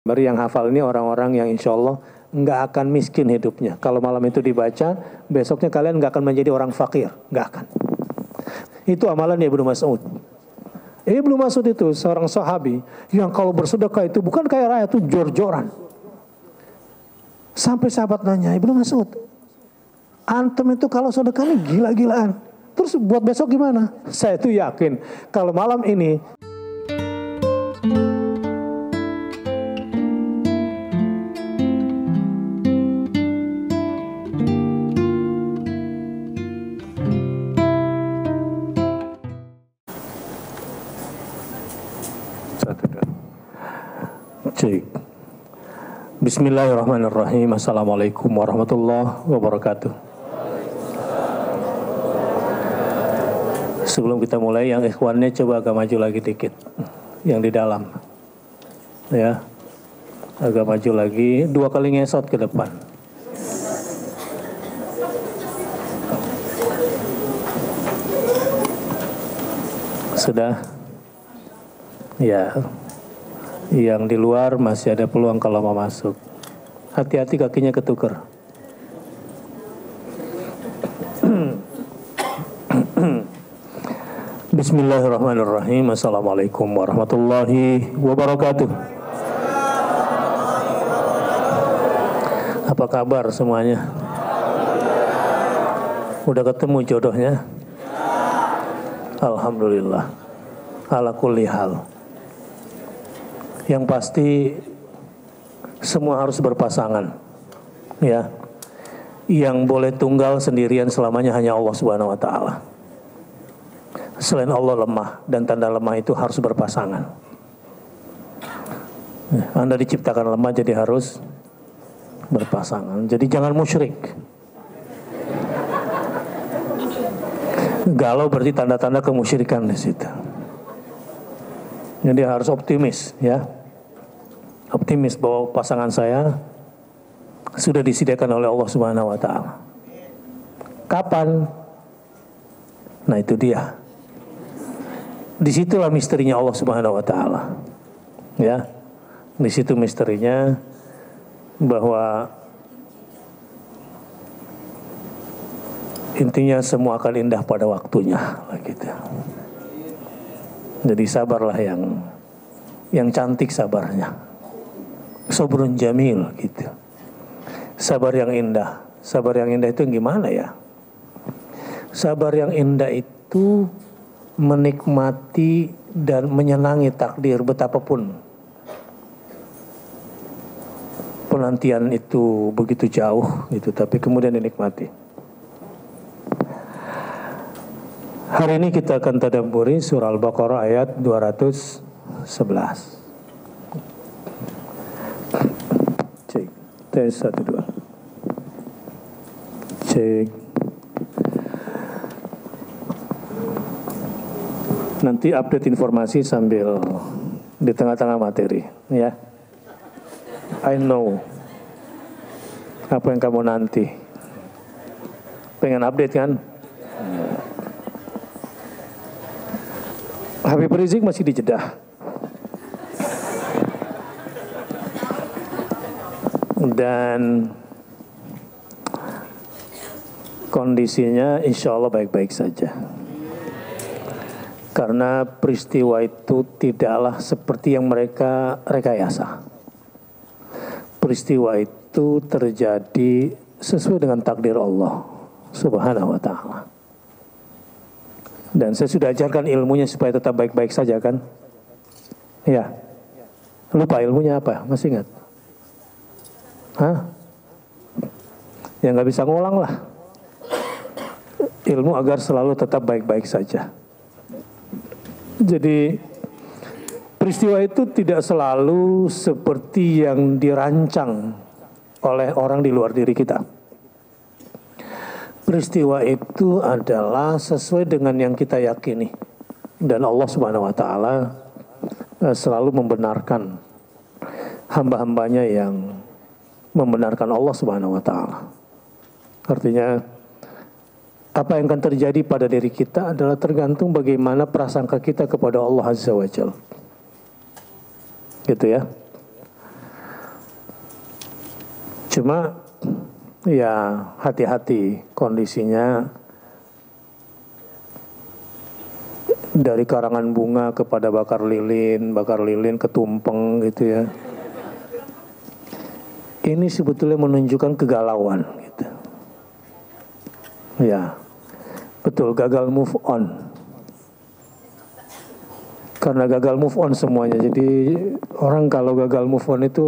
Baru yang hafal ini orang-orang yang insya Allah nggak akan miskin hidupnya. Kalau malam itu dibaca, besoknya kalian nggak akan menjadi orang fakir, nggak akan. Itu amalan Ibnu Mas'ud. Ibnu Mas'ud itu seorang sahabi yang kalau bersedekah itu bukan kayak rakyat, itu jor-joran. Sampai sahabat nanya, Ibnu Mas'ud, antum itu kalau sedekah ini gila-gilaan. Terus buat besok gimana? Saya itu yakin kalau malam ini Bismillahirrahmanirrahim. Assalamualaikum warahmatullahi wabarakatuh. Sebelum kita mulai, yang ikhwannya coba agak maju lagi dikit, yang di dalam, ya, agak maju lagi, 2 kali ngesot ke depan. Sudah, ya. Yang di luar masih ada peluang kalau mau masuk. Hati-hati kakinya ketuker. Bismillahirrahmanirrahim. Assalamualaikum warahmatullahi wabarakatuh. Apa kabar semuanya? Udah ketemu jodohnya? Alhamdulillah. Ala kulli hal. Yang pasti semua harus berpasangan, ya. Yang boleh tunggal sendirian selamanya hanya Allah Subhanahu wa taala. Selain Allah lemah, dan tanda lemah itu harus berpasangan. Anda diciptakan lemah, jadi harus berpasangan. Jadi jangan musyrik. Galau berarti tanda-tanda kemusyrikan di situ. Jadi harus optimis, ya. Optimis bahwa pasangan saya sudah disediakan oleh Allah Subhanahu wa taala. Kapan? Nah, itu dia. Disitulah misterinya Allah Subhanahu wa taala. Ya. Di situ misterinya bahwa intinya semua akan indah pada waktunya, gitu. Jadi sabarlah yang cantik sabarnya. Sabrun jamil, gitu. Sabar yang indah. Sabar yang indah itu gimana ya? Sabar yang indah itu menikmati dan menyenangi takdir betapapun penantian itu begitu jauh, gitu, tapi kemudian dinikmati. Hari ini kita akan tadabburi surah Al-Baqarah ayat 211. Cek, tes 1 2. Cek. Nanti update informasi sambil di tengah-tengah materi, ya. I know apa yang kamu nanti pengen update kan? Habib Rizik masih di Jeddah. Dan kondisinya insya Allah baik-baik saja. Karena peristiwa itu tidaklah seperti yang mereka rekayasa. Peristiwa itu terjadi sesuai dengan takdir Allah Subhanahu wa ta'ala. Dan saya sudah ajarkan ilmunya supaya tetap baik-baik saja kan? Ya. Lupa ilmunya apa? Masih ingat? Hah? Ya nggak bisa ngulang lah. Ilmu agar selalu tetap baik-baik saja. Jadi peristiwa itu tidak selalu seperti yang dirancang oleh orang di luar diri kita. Peristiwa itu adalah sesuai dengan yang kita yakini. Dan Allah Subhanahu wa ta'ala selalu membenarkan hamba-hambanya yang membenarkan Allah Subhanahu wa ta'ala. Artinya apa yang akan terjadi pada diri kita adalah tergantung bagaimana prasangka kita kepada Allah Azza wa Jalla. Gitu ya. Cuma ya hati-hati kondisinya, dari karangan bunga kepada bakar lilin ke tumpeng gitu ya. Ini sebetulnya menunjukkan kegalauan gitu. Ya, betul, gagal move on. Karena gagal move on semuanya. Jadi orang kalau gagal move on itu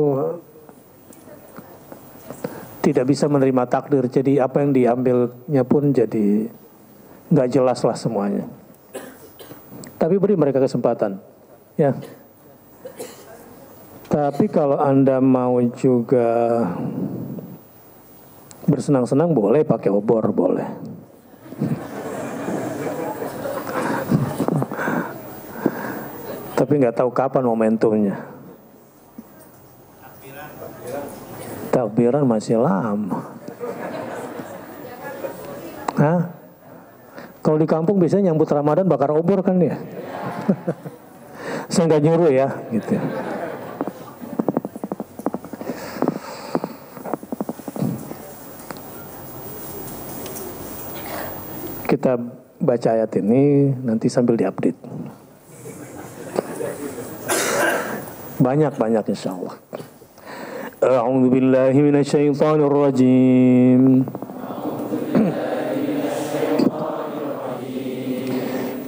tidak bisa menerima takdir. Jadi apa yang diambilnya pun jadi nggak jelas lah semuanya. Tapi beri mereka kesempatan, ya. Tapi kalau Anda mau juga bersenang-senang boleh, pakai obor boleh. Tapi nggak tahu kapan momentumnya. Takbiran masih lama. Hah? Kalau di kampung biasanya nyambut Ramadan bakar obor kan ya. Saya nggak nyuruh ya, gitu. Kita baca ayat ini nanti sambil diupdate. Banyak insya Allah. A'udzu billahi minasyaitonir rajim.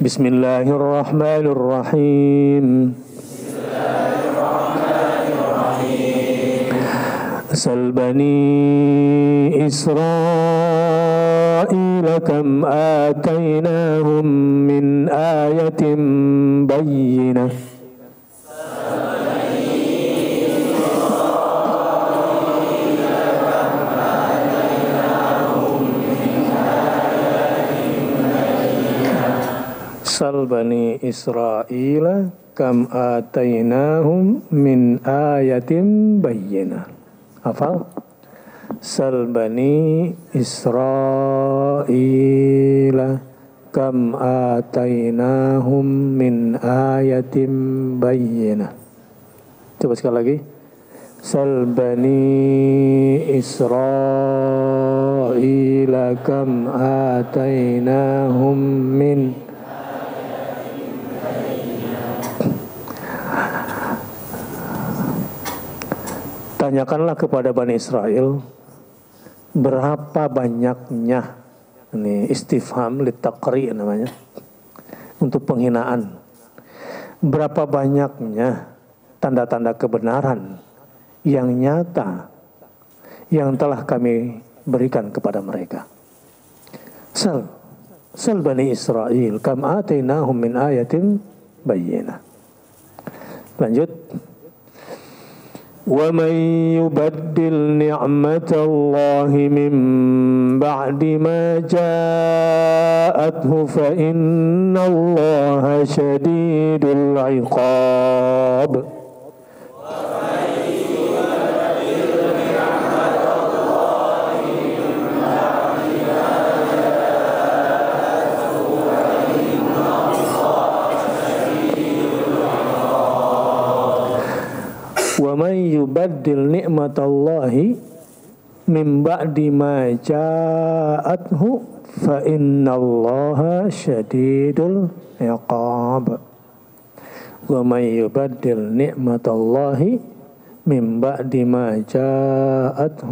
Bismillahirrahmanirrahim. Sal bani Israil kam atainahum min ayatin bayyinah. Sal bani Israil kam atainahum min ayatin bayyinah. Hafal? Sal bani Israil kam atainahum min ayatin bayyinah. Coba sekali lagi. Sal bani Israil kam atainahum min. Tanyakanlah kepada Bani Israel berapa banyaknya, ini istifham litaqri namanya, untuk penghinaan, berapa banyaknya tanda-tanda kebenaran yang nyata yang telah kami berikan kepada mereka. Sal Bani Israel kam atainahum min ayatin bayyinah. Lanjut. وَمَنْ يُبَدِّلْ نِعْمَةَ اللَّهِ مِنْ بَعْدِ مَا جَاءَتْهُ فَإِنَّ اللَّهَ شَدِيدُ الْعِقَابِ. وَمَنْ يُبَدِّلْ نِعْمَةَ اللَّهِ مِنْ بَعْدِ مَا جَاءَتْهُ فَإِنَّ اللَّهَ شَدِيدُ الْعِقَابِ. وَمَنْ يُبَدِّلْ نِعْمَةَ اللَّهِ مِنْ بَعْدِ مَا جَاءَتْهُ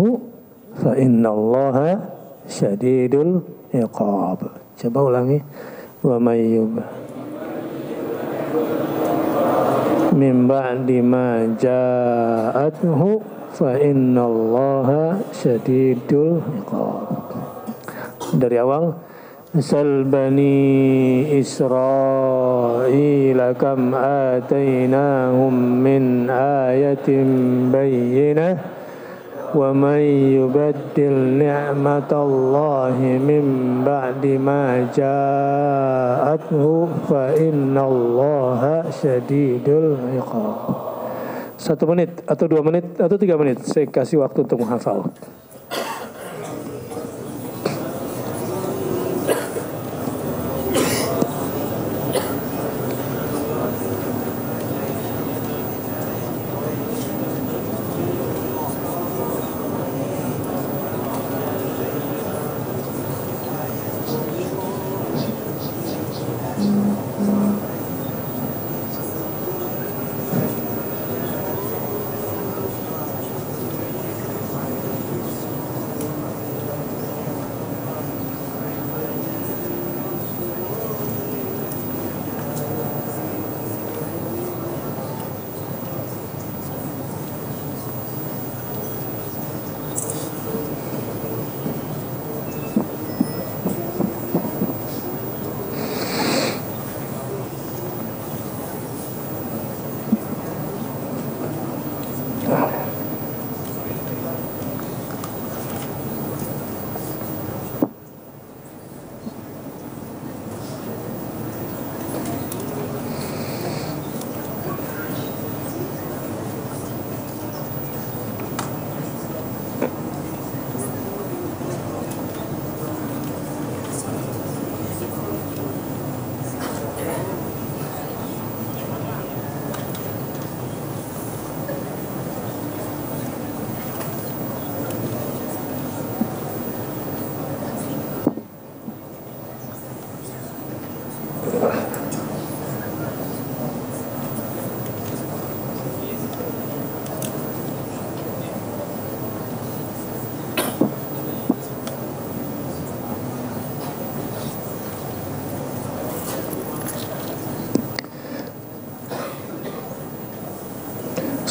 فَإِنَّ اللَّهَ شَدِيدُ الْعِقَابِ. Coba ulangi. وَمَنْ يُبَدِّلْ min ba'di ma ja'athu fa innallaha syadidul iqab. Dari awal. Sal bani Israil kam atainahum min ayatin bayyinah wa man yubaddil ni'matallahi min ba'di ma ja'athu fa innallaha syadidul iqab. 1 menit atau 2 menit atau 3 menit saya kasih waktu untuk menghafal.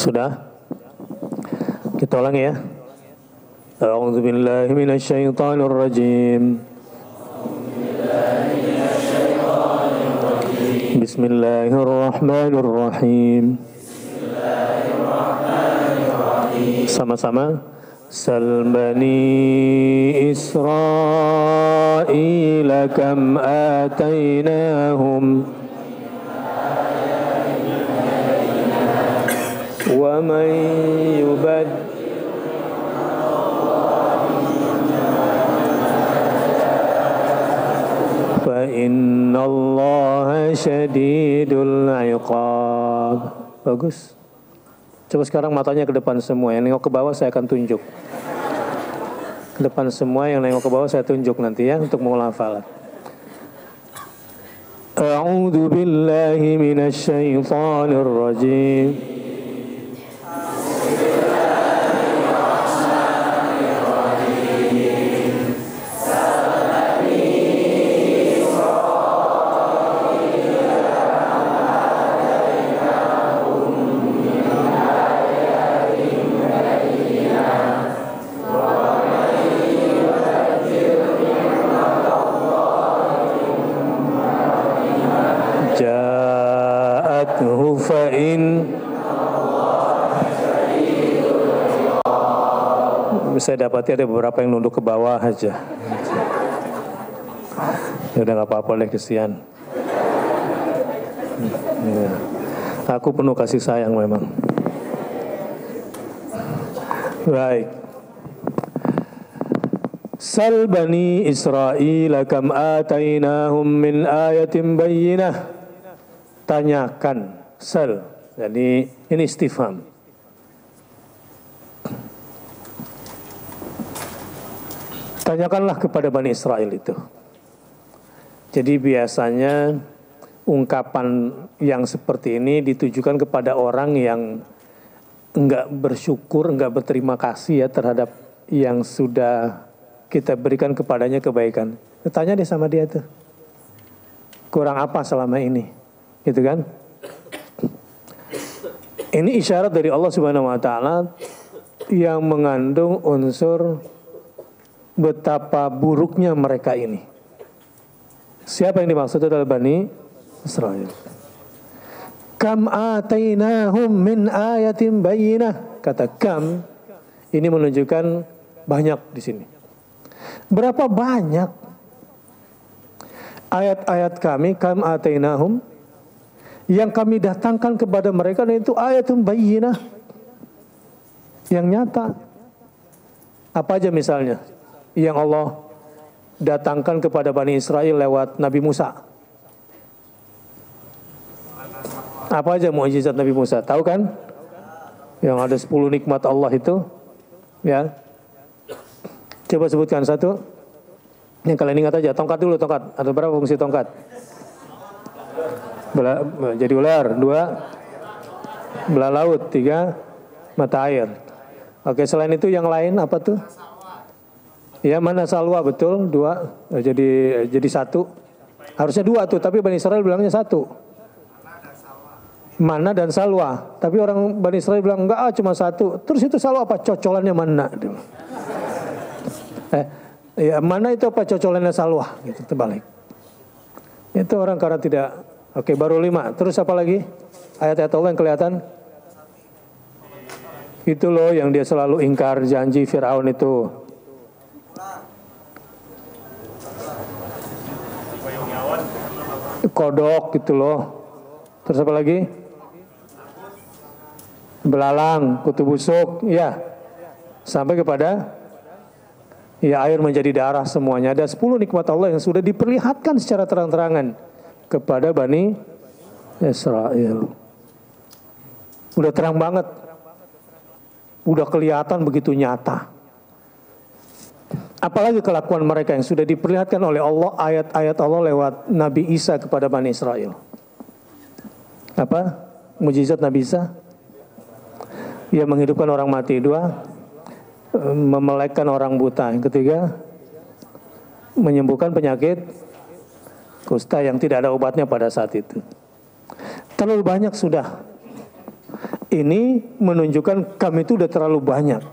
Sudah? Kita ulangi ya. A'udzu billahi minasyaitonir rajim. Bismillahirrahmanirrahim. Sama-sama. Sal bani Israil kam atainahum wa man yubad fa innallaha syadidul iqab. Bagus. Coba sekarang matanya ke depan semua. Yang nengok ke bawah saya akan tunjuk. Ke depan semua, yang nengok ke bawah saya tunjuk nanti ya untuk mengulang hafalan. A'udzu billahi minasyaitonir rajim. Saya dapati ada beberapa yang nunduk ke bawah aja. Ya udah nggak apa-apa deh, kesian. Ya. Aku penuh kasih sayang memang. Baik. Sal bani Israil kam atainahum min ayatin bayyinah. Tanyakan. Sal. Jadi ini istifham. Tanyakanlah kepada Bani Israel itu. Jadi biasanya ungkapan yang seperti ini ditujukan kepada orang yang enggak bersyukur, enggak berterima kasih ya terhadap yang sudah kita berikan kepadanya kebaikan. Tanya deh sama dia tuh. Kurang apa selama ini? Gitu kan? Ini isyarat dari Allah Subhanahu wa taala yang mengandung unsur betapa buruknya mereka ini. Siapa yang dimaksud adalah Bani Israel. Kam atainahum min ayatin bayyinah. Kata kam ini menunjukkan banyak di sini. Berapa banyak ayat-ayat kami, kam atainahum, yang kami datangkan kepada mereka, dan itu ayatun bayyinah, yang nyata. Apa aja misalnya yang Allah datangkan kepada Bani Israel lewat Nabi Musa? Apa aja mukjizat Nabi Musa? Tahu kan? Yang ada 10 nikmat Allah itu, ya. Coba sebutkan satu. Yang kalian ingat aja. Tongkat dulu, tongkat. Ada berapa fungsi tongkat? Jadi ular. 2, belah laut. 3, mata air. Oke, selain itu yang lain apa tuh? Ya, mana salwa, betul, 2, jadi 1. Harusnya 2 tuh, tapi Bani Israel bilangnya 1. Mana dan salwa. Tapi orang Bani Israel bilang enggak, cuma 1. Terus itu salwa apa? Cocolannya mana? Ya, mana itu apa cocolannya salwa? Gitu, terbalik. Itu orang karena tidak. Oke, baru 5. Terus apa lagi? Ayat-ayat Allah yang kelihatan. Itu loh yang dia selalu ingkar janji Fir'aun itu. Kodok gitu loh. Terus apa lagi? Belalang, kutu busuk, ya. Sampai kepada ya air menjadi darah semuanya. Ada 10 nikmat Allah yang sudah diperlihatkan secara terang-terangan kepada Bani Israel. Udah terang banget. Udah kelihatan begitu nyata. Apalagi kelakuan mereka yang sudah diperlihatkan oleh Allah, ayat-ayat Allah lewat Nabi Isa kepada Bani Israel. Apa? Mukjizat Nabi Isa? Ia menghidupkan orang mati. 2, memelekkan orang buta. Yang 3, menyembuhkan penyakit kusta yang tidak ada obatnya pada saat itu. Terlalu banyak sudah. Ini menunjukkan kami itu udah terlalu banyak.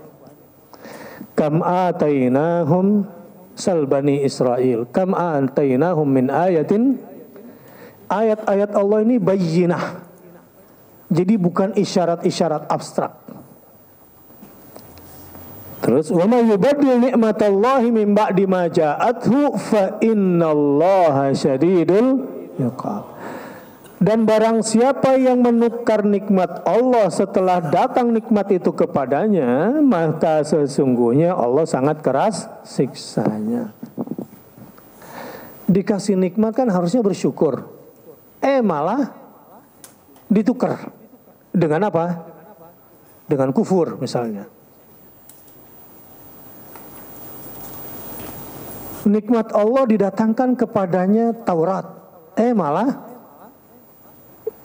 Kam atainahum salbani Israel. Kam atainahum min ayatin. Ayat-ayat Allah ini bayyinah. Jadi bukan isyarat-isyarat abstrak. Terus wa may yubaddil ni'matallahi min ba'di ma ja'athu fa innallaha syadidul iqab. Dan barang siapa yang menukar nikmat Allah setelah datang nikmat itu kepadanya, maka sesungguhnya Allah sangat keras siksanya. Dikasih nikmat kan harusnya bersyukur. Malah ditukar. Dengan apa? Dengan kufur misalnya. Nikmat Allah didatangkan kepadanya Taurat. Malah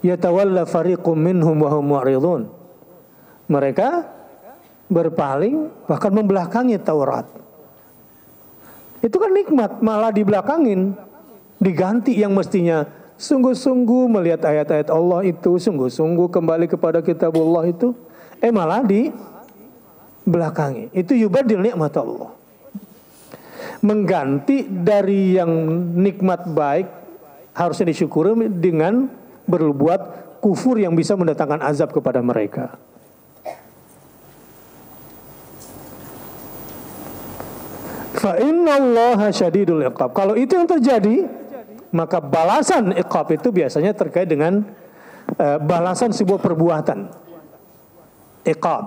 yatawalla fariqum minhum wa hum mu'ridun. Mereka berpaling bahkan membelakangi Taurat. Itu kan nikmat, malah dibelakangin, diganti yang mestinya sungguh-sungguh melihat ayat-ayat Allah itu, sungguh-sungguh kembali kepada kitabullah itu, malah dibelakangi. Itu yubaddil nikmat Allah. Mengganti dari yang nikmat baik harusnya disyukuri dengan berbuat kufur yang bisa mendatangkan azab kepada mereka. Fa innallaha syadidul iqab. Kalau itu yang terjadi, maka balasan iqab itu biasanya terkait dengan balasan sebuah perbuatan. Iqab.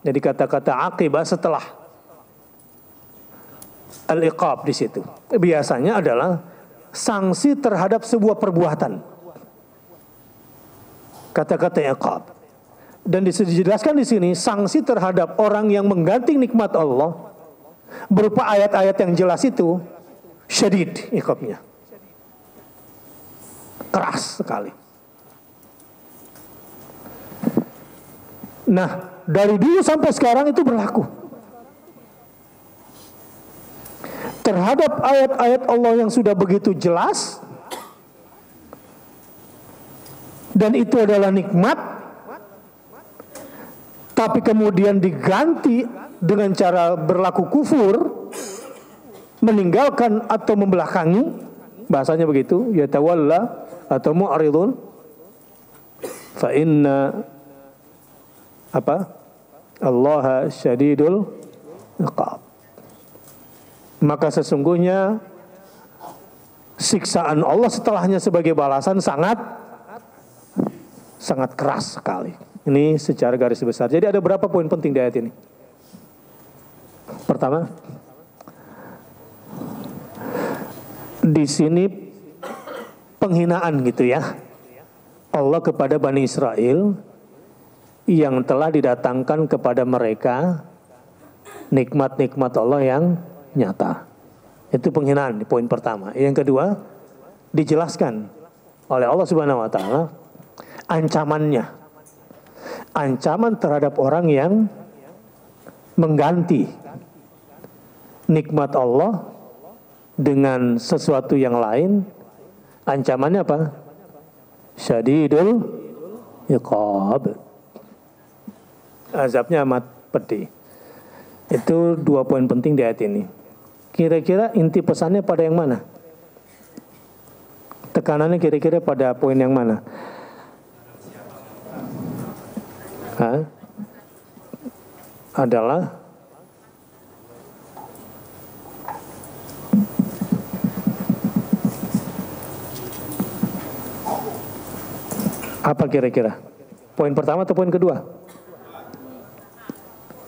Jadi kata-kata aqibah setelah al-iqab di situ. Biasanya adalah sanksi terhadap sebuah perbuatan. Kata-kata iqab. Dan dijelaskan di sini sanksi terhadap orang yang mengganti nikmat Allah berupa ayat-ayat yang jelas itu syadid iqabnya. Keras sekali. Nah, dari dulu sampai sekarang itu berlaku. Terhadap ayat-ayat Allah yang sudah begitu jelas, dan itu adalah nikmat, tapi kemudian diganti dengan cara berlaku kufur, meninggalkan atau membelakangi, bahasanya begitu, yatawalla atau mu'ridun, fa inna Allah syadidul iqab. Maka sesungguhnya siksaan Allah setelahnya sebagai balasan sangat keras sekali. Ini secara garis besar. Jadi ada berapa poin penting di ayat ini? Pertama, di sini penghinaan gitu ya, Allah kepada Bani Israel yang telah didatangkan kepada mereka nikmat-nikmat Allah yang nyata. Itu penghinaan di poin pertama. Yang kedua, dijelaskan oleh Allah Subhanahu wa taala ancamannya. Ancaman terhadap orang yang mengganti nikmat Allah dengan sesuatu yang lain. Ancamannya apa? Syadidul iqab. Azabnya amat pedih. Itu dua poin penting di ayat ini. Kira-kira inti pesannya pada yang mana? Tekanannya kira-kira pada poin yang mana? Adalah apa kira-kira? Poin pertama atau poin kedua?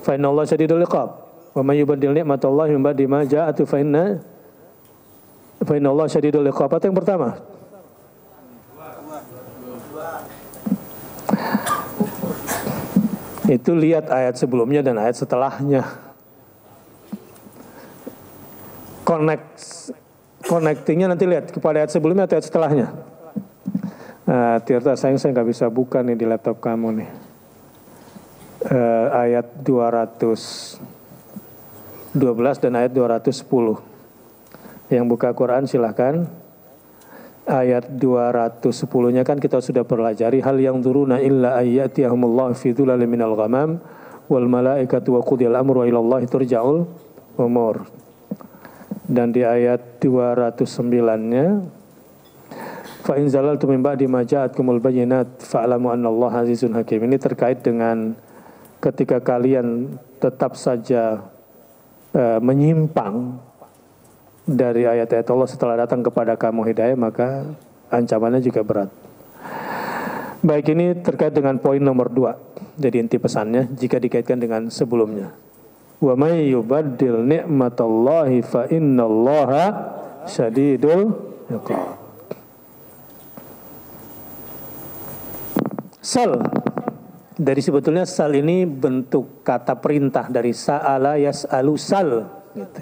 Fa innallaha syadidul iqab. Wa may yubaddil ni'matallahi min ba'di ma ja'atu fa innallaha syadidul iqab. Apa yang pertama? Itu lihat ayat sebelumnya dan ayat setelahnya. Connectingnya nanti lihat kepada ayat sebelumnya atau ayat setelahnya. Tirta sayang saya nggak bisa buka nih di laptop kamu nih. Ayat 212 dan ayat 210. Yang buka Quran silahkan. ayat 210-nya kan kita sudah pelajari, hal yang duruna illa ayyatiyahumullah fi dhulalin minal ghamam wal malaikatu wa qudiyal amru wa ilallahi turja'ul umur. Dan di ayat 209-nya, fa in zalaltum min ba'di ma ja'atkumul bayyinat fa'lamu annallaha azizun hakim. Ini terkait dengan ketika kalian tetap saja menyimpang dari ayat-ayat Allah setelah datang kepada kamu hidayah, maka ancamannya juga berat. Baik, ini terkait dengan poin nomor 2. Jadi inti pesannya jika dikaitkan dengan sebelumnya. Wa may yubaddil ni'matallahi fa innallaha syadidul iqab. Sal, dari sebetulnya sal ini bentuk kata perintah dari sa'ala yas'alu sal gitu.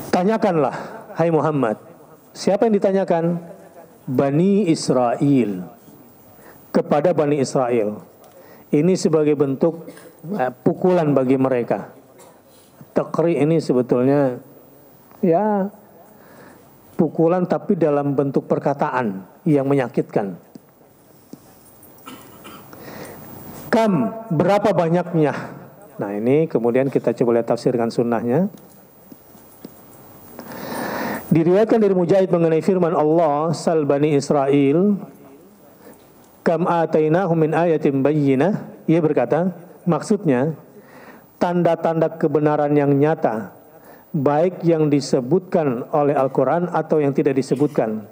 Tanyakanlah, hai Muhammad. Siapa yang ditanyakan? Bani Israel. Kepada Bani Israel. Ini sebagai bentuk pukulan bagi mereka. Takri ini sebetulnya ya pukulan tapi dalam bentuk perkataan yang menyakitkan. Kam, berapa banyaknya? Nah ini kemudian kita coba lihat tafsir dengan sunnahnya. Diriwayatkan dari Mujahid mengenai firman Allah, sal Bani Israel, kam atainahum min ayatin bayyinah. Ia berkata, maksudnya tanda-tanda kebenaran yang nyata, baik yang disebutkan oleh Al-Quran atau yang tidak disebutkan.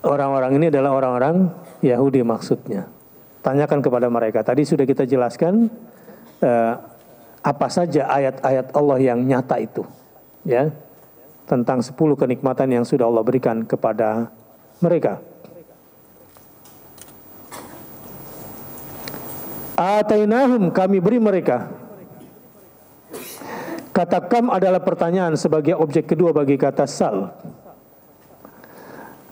Orang-orang ini adalah orang-orang Yahudi maksudnya. Tanyakan kepada mereka. Tadi sudah kita jelaskan apa saja ayat-ayat Allah yang nyata itu, ya, tentang 10 kenikmatan yang sudah Allah berikan kepada mereka. Atainahum, kami beri mereka. Kata kam adalah pertanyaan sebagai objek kedua bagi kata sal.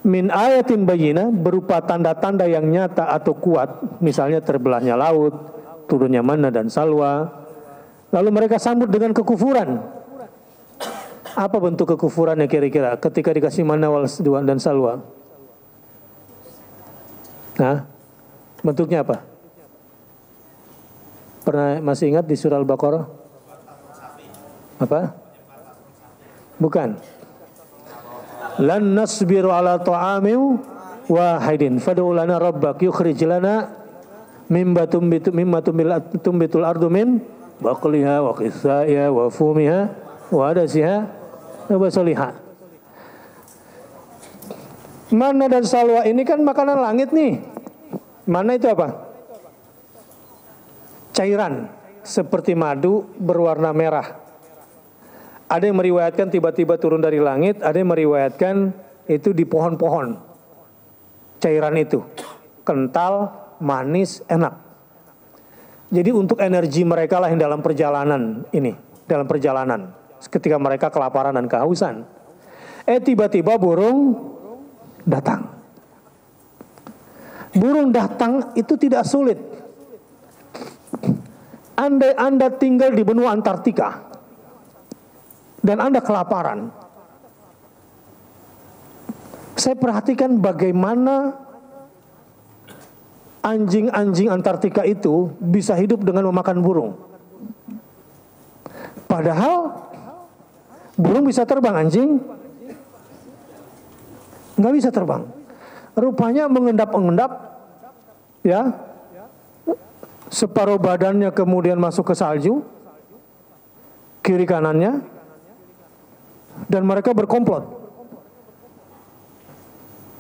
Min ayatin bayyinah, berupa tanda-tanda yang nyata atau kuat, misalnya terbelahnya laut, turunnya manna dan salwa. Lalu mereka sambut dengan kekufuran. Apa bentuk kekufurannya kira-kira ketika dikasih manna dan salwa? Nah, bentuknya apa? Pernah masih ingat di surah Al-Baqarah? Apa? Bukan. Lan nasbiru ala ta'amin wahidin fad'u lana rabbak yukhrij lana mimma tumbitul ardu min baqliha wa qithaiha wa fumiha wa adasiha wa soliha. Manna dan salwa ini kan makanan langit nih. Manna itu apa? Cairan seperti madu berwarna merah. Ada yang meriwayatkan tiba-tiba turun dari langit, ada yang meriwayatkan itu di pohon-pohon. Cairan itu kental, manis, enak. Jadi untuk energi mereka lah yang dalam perjalanan ini, dalam perjalanan ketika mereka kelaparan dan kehausan. Tiba-tiba burung datang. Burung datang itu tidak sulit. Andai Anda tinggal di benua Antartika dan Anda kelaparan, saya perhatikan bagaimana anjing-anjing Antartika itu bisa hidup dengan memakan burung. Padahal burung bisa terbang, anjing nggak bisa terbang. Rupanya mengendap-engendap, ya, separuh badannya kemudian masuk ke salju, kiri kanannya, dan mereka berkomplot.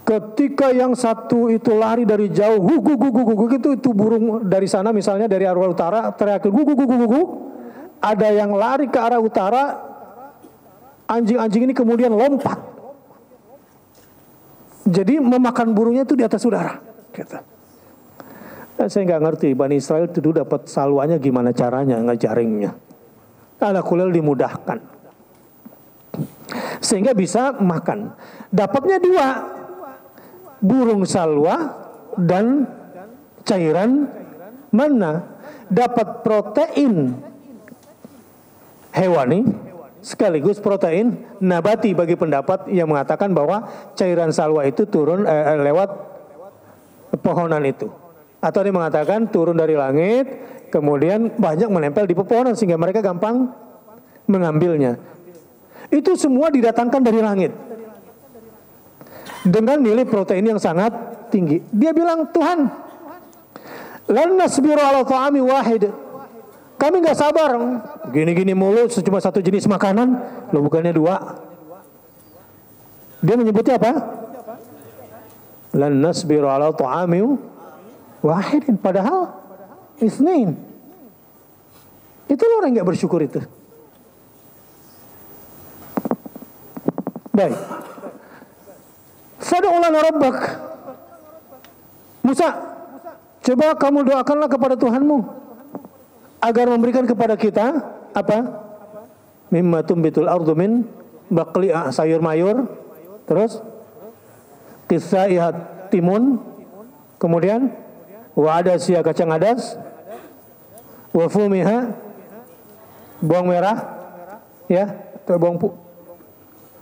Ketika yang satu itu lari dari jauh, itu burung dari sana, misalnya dari arah utara, teriak ada yang lari ke arah utara, anjing-anjing ini kemudian lompat. Jadi memakan burungnya itu di atas udara. Gitu. Saya nggak ngerti Bani Israel itu dapat salwanya gimana caranya ngejaringnya. Ala kulil dimudahkan sehingga bisa makan. Dapatnya 2, burung salwa dan cairan manna. Dapat protein hewani sekaligus protein nabati bagi pendapat yang mengatakan bahwa cairan salwa itu turun lewat pohonan itu. Atau dia mengatakan turun dari langit, kemudian banyak menempel di pepohonan sehingga mereka gampang mengambilnya. Itu semua didatangkan dari langit dengan nilai protein yang sangat tinggi. Dia bilang, Tuhan, lan nasbiru ala ta'ami wahid. Kami nggak sabar, gini-gini mulu, cuma satu jenis makanan, lo bukannya dua. Dia menyebutnya apa? Lan nasbiru ala ta'ami wahidin, padahal isnain. Itu orang yang nggak bersyukur itu. Baik. Fad'u lana rabbak. Musa, coba kamu doakanlah kepada Tuhanmu agar memberikan kepada kita apa? Mimma tumbitul ardu min baqli, sayur mayur, terus qissaihat, timun, kemudian wa adasiya, kacang adas, wa fumiha, bawang merah, ya, atau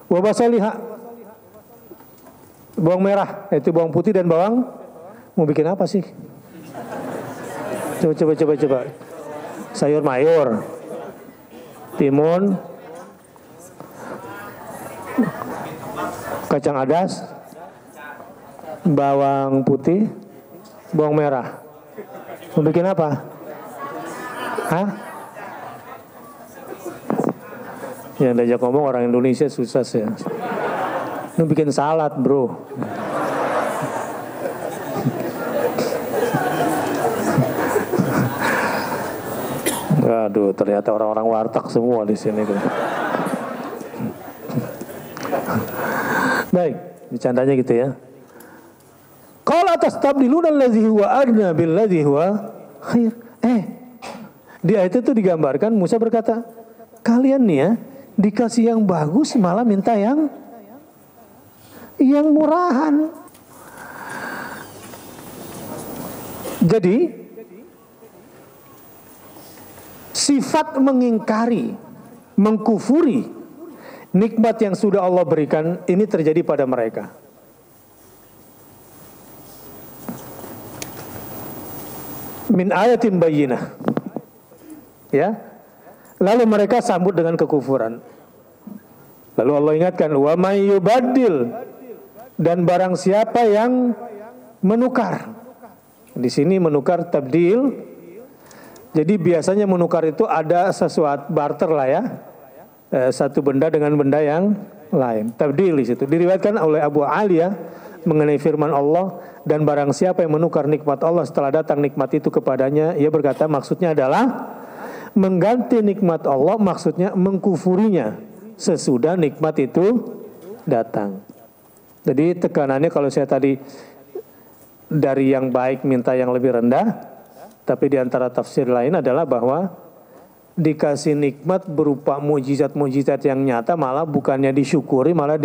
wa basaliha, bawang merah, itu bawang putih dan bawang. Mau bikin apa sih? Coba. Sayur mayur, timun, kacang adas, bawang putih, bawang merah. Mau bikin apa? Hah? Yang diajak ngomong orang Indonesia susah sih. Mau bikin salad, bro. Aduh, ternyata orang-orang warteg semua di sini. Baik, bercandanya gitu ya. Qala tastabdiluna allazi huwa adna billadzi huwa khair. Di ayat itu digambarkan Musa berkata, kalian nih ya, dikasih yang bagus malah minta yang murahan. Jadi sifat mengingkari, mengkufuri nikmat yang sudah Allah berikan ini terjadi pada mereka. Min ayatin bayyinah. Ya. Lalu mereka sambut dengan kekufuran. Lalu Allah ingatkan, wa may yubaddil, dan barang siapa yang menukar. Di sini menukar tabdil. Jadi biasanya menukar itu ada sesuatu barter lah ya, satu benda dengan benda yang lain. Tabdil di situ diriwayatkan oleh Abu Aliyah mengenai firman Allah, dan barang siapa yang menukar nikmat Allah setelah datang nikmat itu kepadanya, ia berkata maksudnya adalah mengganti nikmat Allah, maksudnya mengkufurinya sesudah nikmat itu datang. Jadi tekanannya kalau saya tadi dari yang baik minta yang lebih rendah. Tapi di antara tafsir lain adalah bahwa dikasih nikmat berupa mujizat-mujizat yang nyata malah bukannya disyukuri malah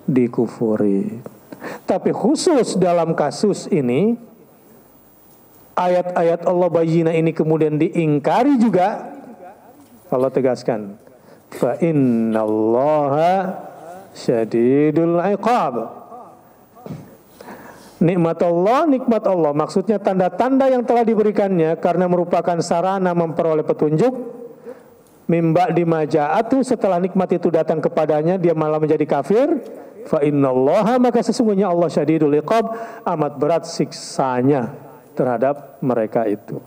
dikufuri. Tapi khusus dalam kasus ini ayat-ayat Allah bayyinah ini kemudian diingkari juga. Allah tegaskan, fa innallaha syadidul iqab. Nikmat Allah maksudnya tanda-tanda yang telah diberikannya karena merupakan sarana memperoleh petunjuk. Mimba di maja'atu, setelah nikmat itu datang kepadanya dia malah menjadi kafir. Fa innallaha, maka sesungguhnya Allah syadidul iqab, amat berat siksanya terhadap mereka itu.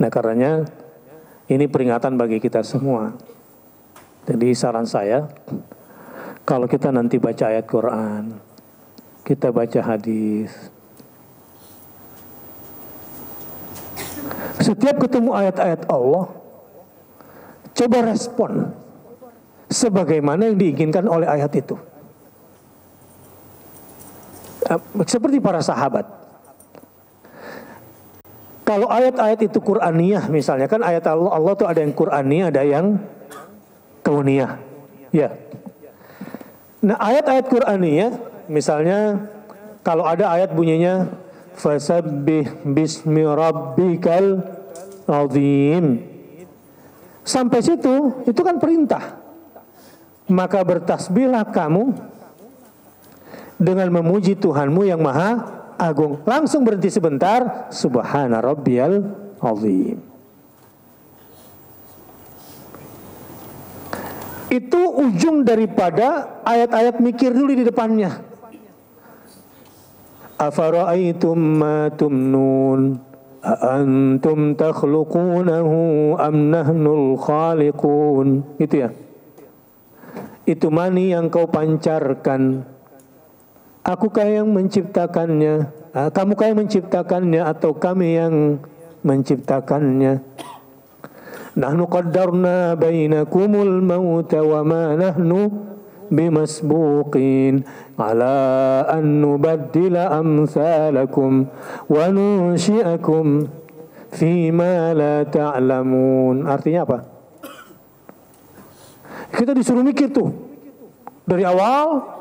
Nah karenanya ini peringatan bagi kita semua. Jadi saran saya, kalau kita nanti baca ayat Quran, kita baca hadis, setiap ketemu ayat-ayat Allah, coba respon sebagaimana yang diinginkan oleh ayat itu. Seperti para sahabat. Kalau ayat-ayat itu Qur'aniyah misalnya, kan ayat Allah tuh ada yang Qur'aniyah, ada yang kauniyah. Ya. Nah ayat-ayat Qur'aniyah, misalnya kalau ada ayat bunyinya fasabbih bismi rabbikal azim, Sampai situ, itu kan perintah. Maka bertasbihlah kamu dengan memuji Tuhanmu yang maha agung. Langsung berhenti sebentar, subhana rabbiyal azim. Itu ujung daripada ayat-ayat mikir dulu di depannya. Afara'aitum ma tumnun antum takhluqunahu am nahnul khaliqun. Itu ya. Itu mani yang kau pancarkan. Akukah yang menciptakannya? Kamukah yang menciptakannya atau kami yang menciptakannya? Nahnu qaddarna bainakumul mauta wa ma nahnu bimasbuqin ala an nubaddila amsalakum wa nunsyi'akum fima la ta'lamun. Artinya apa? Kita disuruh mikir tuh dari awal.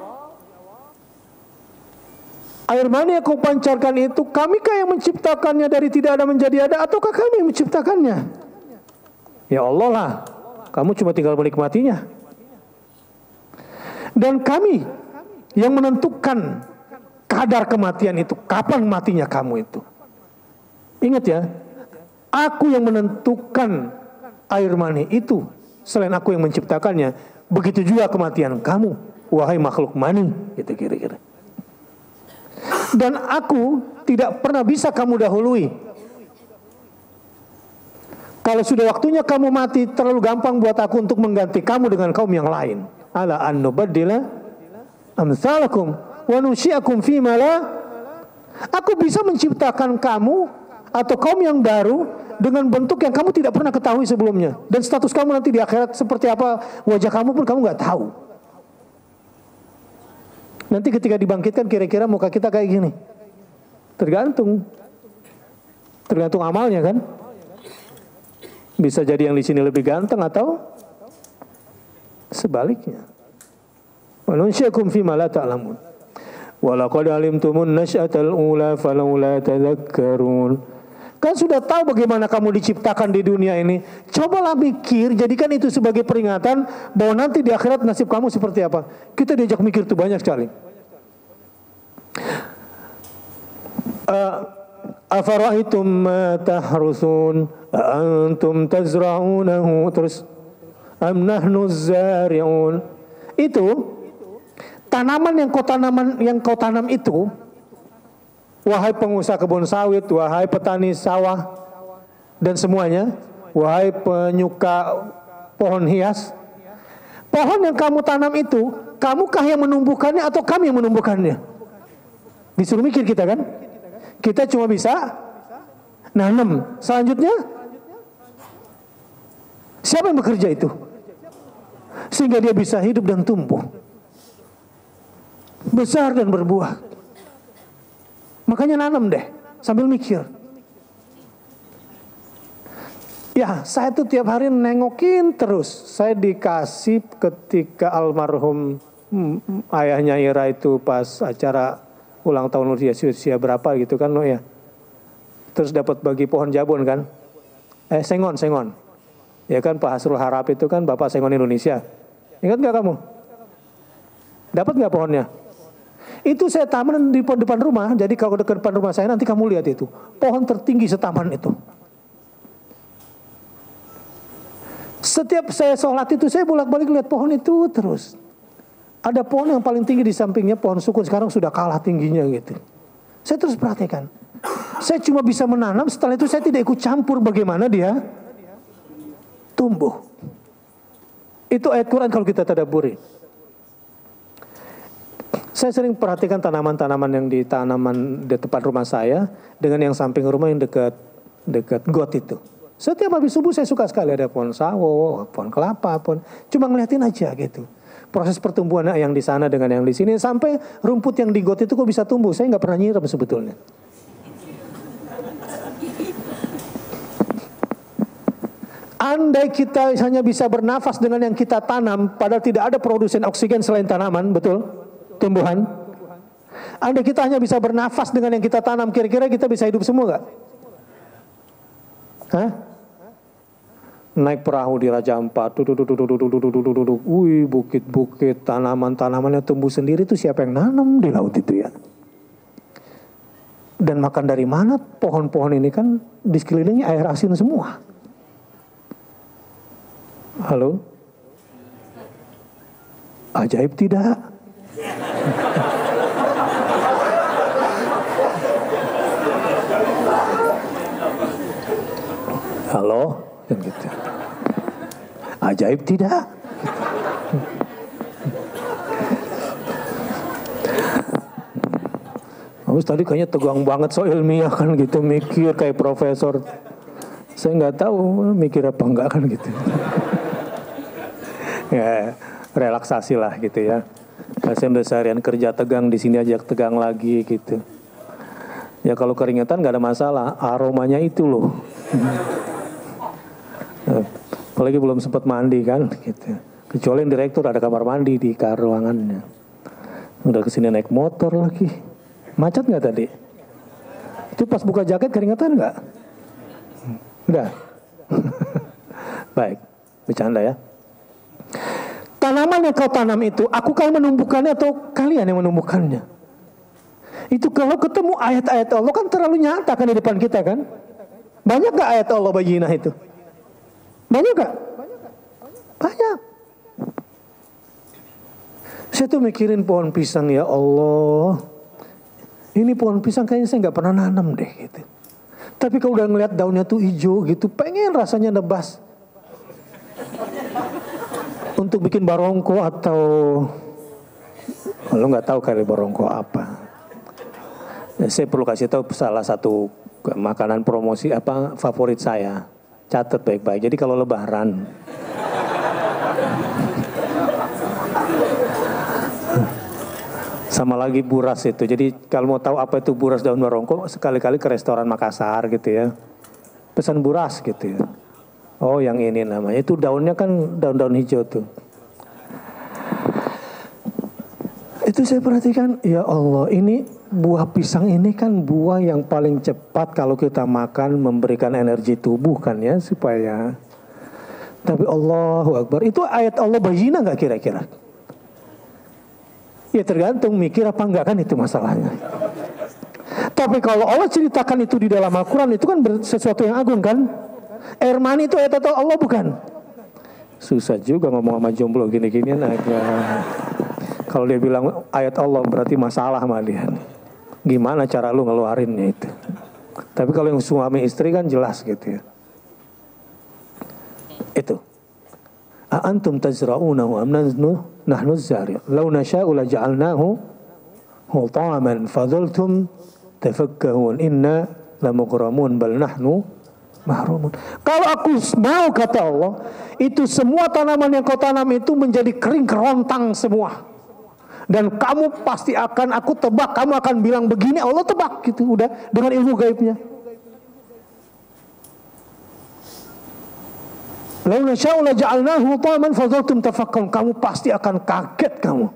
Air mani yang kau pancarkan itu, kamikah yang menciptakannya dari tidak ada menjadi ada, ataukah kami yang menciptakannya? Ya Allah lah, kamu cuma tinggal menikmatinya. Dan kami yang menentukan kadar kematian itu, kapan matinya kamu itu. Ingat ya, aku yang menentukan air mani itu, selain aku yang menciptakannya. Begitu juga kematian kamu, wahai makhluk mani, gitu kira-kira. Dan aku tidak pernah bisa kamu dahului. Kalau sudah waktunya kamu mati, terlalu gampang buat aku untuk mengganti kamu dengan kaum yang lain. Ala an nubaddila amsalakum wa nunsyi'akum fima la. Aku bisa menciptakan kamu atau kaum yang baru dengan bentuk yang kamu tidak pernah ketahui sebelumnya. Dan status kamu nanti di akhirat seperti apa, wajah kamu pun kamu nggak tahu. Nanti ketika dibangkitkan kira-kira muka kita kayak gini. Tergantung amalnya kan. Bisa jadi yang di sini lebih ganteng atau sebaliknya. Wa nunsyi'akum fima la ta'lamun. Wa laqad alimtumun nasy'atal ula falawla tadhakkarun. Kan sudah tahu bagaimana kamu diciptakan di dunia ini. Cobalah mikir, jadikan itu sebagai peringatan bahwa nanti di akhirat nasib kamu seperti apa. Kita diajak mikir itu banyak sekali. Afara'aitum ma tahrusun antum tazra'unahu, terus am nahnu zari'un. Itu tanaman yang kau tanam itu, wahai pengusaha kebun sawit, wahai petani sawah dan semuanya, wahai penyuka pohon hias, pohon yang kamu tanam itu, kamukah yang menumbuhkannya atau kami yang menumbuhkannya? Disuruh mikir kita kan? Kita cuma bisa nanam. Selanjutnya, siapa yang bekerja itu? Sehingga dia bisa hidup dan tumbuh, besar dan berbuah. Makanya nanam deh, sambil mikir. Ya, saya tuh tiap hari nengokin terus. Saya dikasih ketika almarhum ayahnya Ira itu pas acara ulang tahun usia berapa gitu kan, no ya. Terus dapat bagi pohon jabon kan. Sengon. Ya kan, Pak Hasrul Harap itu kan Bapak Sengon Indonesia. Ingat gak kamu? Dapat gak pohonnya? Itu saya taman di depan rumah. Jadi kalau dekat depan rumah saya nanti kamu lihat itu. Pohon tertinggi setaman itu. Setiap saya sholat itu saya bolak-balik lihat pohon itu terus. Ada pohon yang paling tinggi di sampingnya, pohon sukun, sekarang sudah kalah tingginya gitu. Saya terus perhatikan. Saya cuma bisa menanam, setelah itu saya tidak ikut campur bagaimana dia tumbuh. Itu ayat Quran kalau kita tadabburi. Saya sering perhatikan tanaman-tanaman yang di di depan rumah saya dengan yang samping rumah yang dekat got itu. Setiap habis subuh saya suka sekali, ada pohon sawo, pohon kelapa, cuma ngeliatin aja gitu. Proses pertumbuhan yang di sana dengan yang di sini, sampai rumput yang di got itu kok bisa tumbuh. Saya nggak pernah nyiram sebetulnya. Andai kita hanya bisa bernafas dengan yang kita tanam, padahal tidak ada produsen oksigen selain tanaman, betul? Tumbuhan. Andai kita hanya bisa bernafas dengan yang kita tanam, kira-kira kita bisa hidup semua nggak? Hah? naik perahu di Raja Ampat, wih, bukit-bukit, tanaman-tanamannya tumbuh sendiri, itu siapa yang nanam di laut itu ya? Dan makan dari mana? Pohon-pohon ini kan di sekelilingnya air asin semua. Halo? Ajaib tidak? Halo? Gitu. Ajaib tidak? Terus tadi kayaknya tegang banget so ilmiah kan gitu, mikir kayak profesor. Saya nggak tahu mikir apa enggak kan gitu. Ya, relaksasi lah gitu ya. Saya udah seharian kerja tegang, di sini aja tegang lagi gitu. Ya kalau keringetan nggak ada masalah, aromanya itu loh. Apalagi belum sempat mandi kan gitu. Kecuali direktur ada kamar mandi di ruangannya. Udah kesini naik motor lagi. Macet nggak tadi? Itu pas buka jaket keringetan nggak? Udah. Baik, bercanda ya. Tanaman yang kau tanam itu, aku kan menumbuhkannya atau kalian yang menumbuhkannya? Itu kalau ketemu ayat-ayat Allah kan terlalu nyata kan di depan kita kan? Banyak gak ayat Allah bayyinah itu? Banyak gak? Banyak. Saya tuh mikirin pohon pisang, ya Allah. Ini pohon pisang kayaknya saya gak pernah nanam deh gitu. Tapi kalau udah ngeliat daunnya tuh hijau gitu, pengen rasanya nebas. Untuk bikin barongko atau lo nggak tahu kali barongko apa. Saya perlu kasih tahu salah satu makanan promosi apa favorit saya. Catat baik-baik. Jadi kalau lebaran sama lagi buras itu. Jadi kalau mau tahu apa itu buras daun barongko, sekali-kali ke restoran Makassar gitu ya. Pesan buras gitu ya. Oh yang ini namanya, itu daunnya kan daun-daun hijau tuh. Itu saya perhatikan, ya Allah, ini buah pisang ini kan buah yang paling cepat kalau kita makan memberikan energi tubuh kan ya, supaya. Tapi Allahu Akbar, itu ayat Allah bayyinah gak kira-kira? Ya tergantung mikir apa enggak kan itu masalahnya. Tapi kalau Allah ceritakan itu di dalam Al-Quran, itu kan sesuatu yang agung kan? Air mani itu ayat Allah bukan? Susah juga ngomong sama jomblo gini-gini aja. Kalau dia bilang ayat Allah berarti masalah sama dia. Gimana cara lu ngeluarinnya itu? Tapi kalau yang suami istri kan jelas gitu ya. Itu. Antum tazra'unahu am nahnu zari'. Law nasha'u la ja'alnahu hutaman fadhaltum tafakkahun inna lamughramun bal nahnu mahrumun. Kalau aku mau kata Allah, itu semua tanaman yang kau tanam itu menjadi kering kerontang semua. Dan kamu pasti akan, aku tebak, kamu akan bilang begini, Allah tebak gitu, udah dengan ilmu gaibnya. Lau nasya'u la ja'alnahu hutaman fadhaltum tafakkahun. Kamu pasti akan kaget kamu.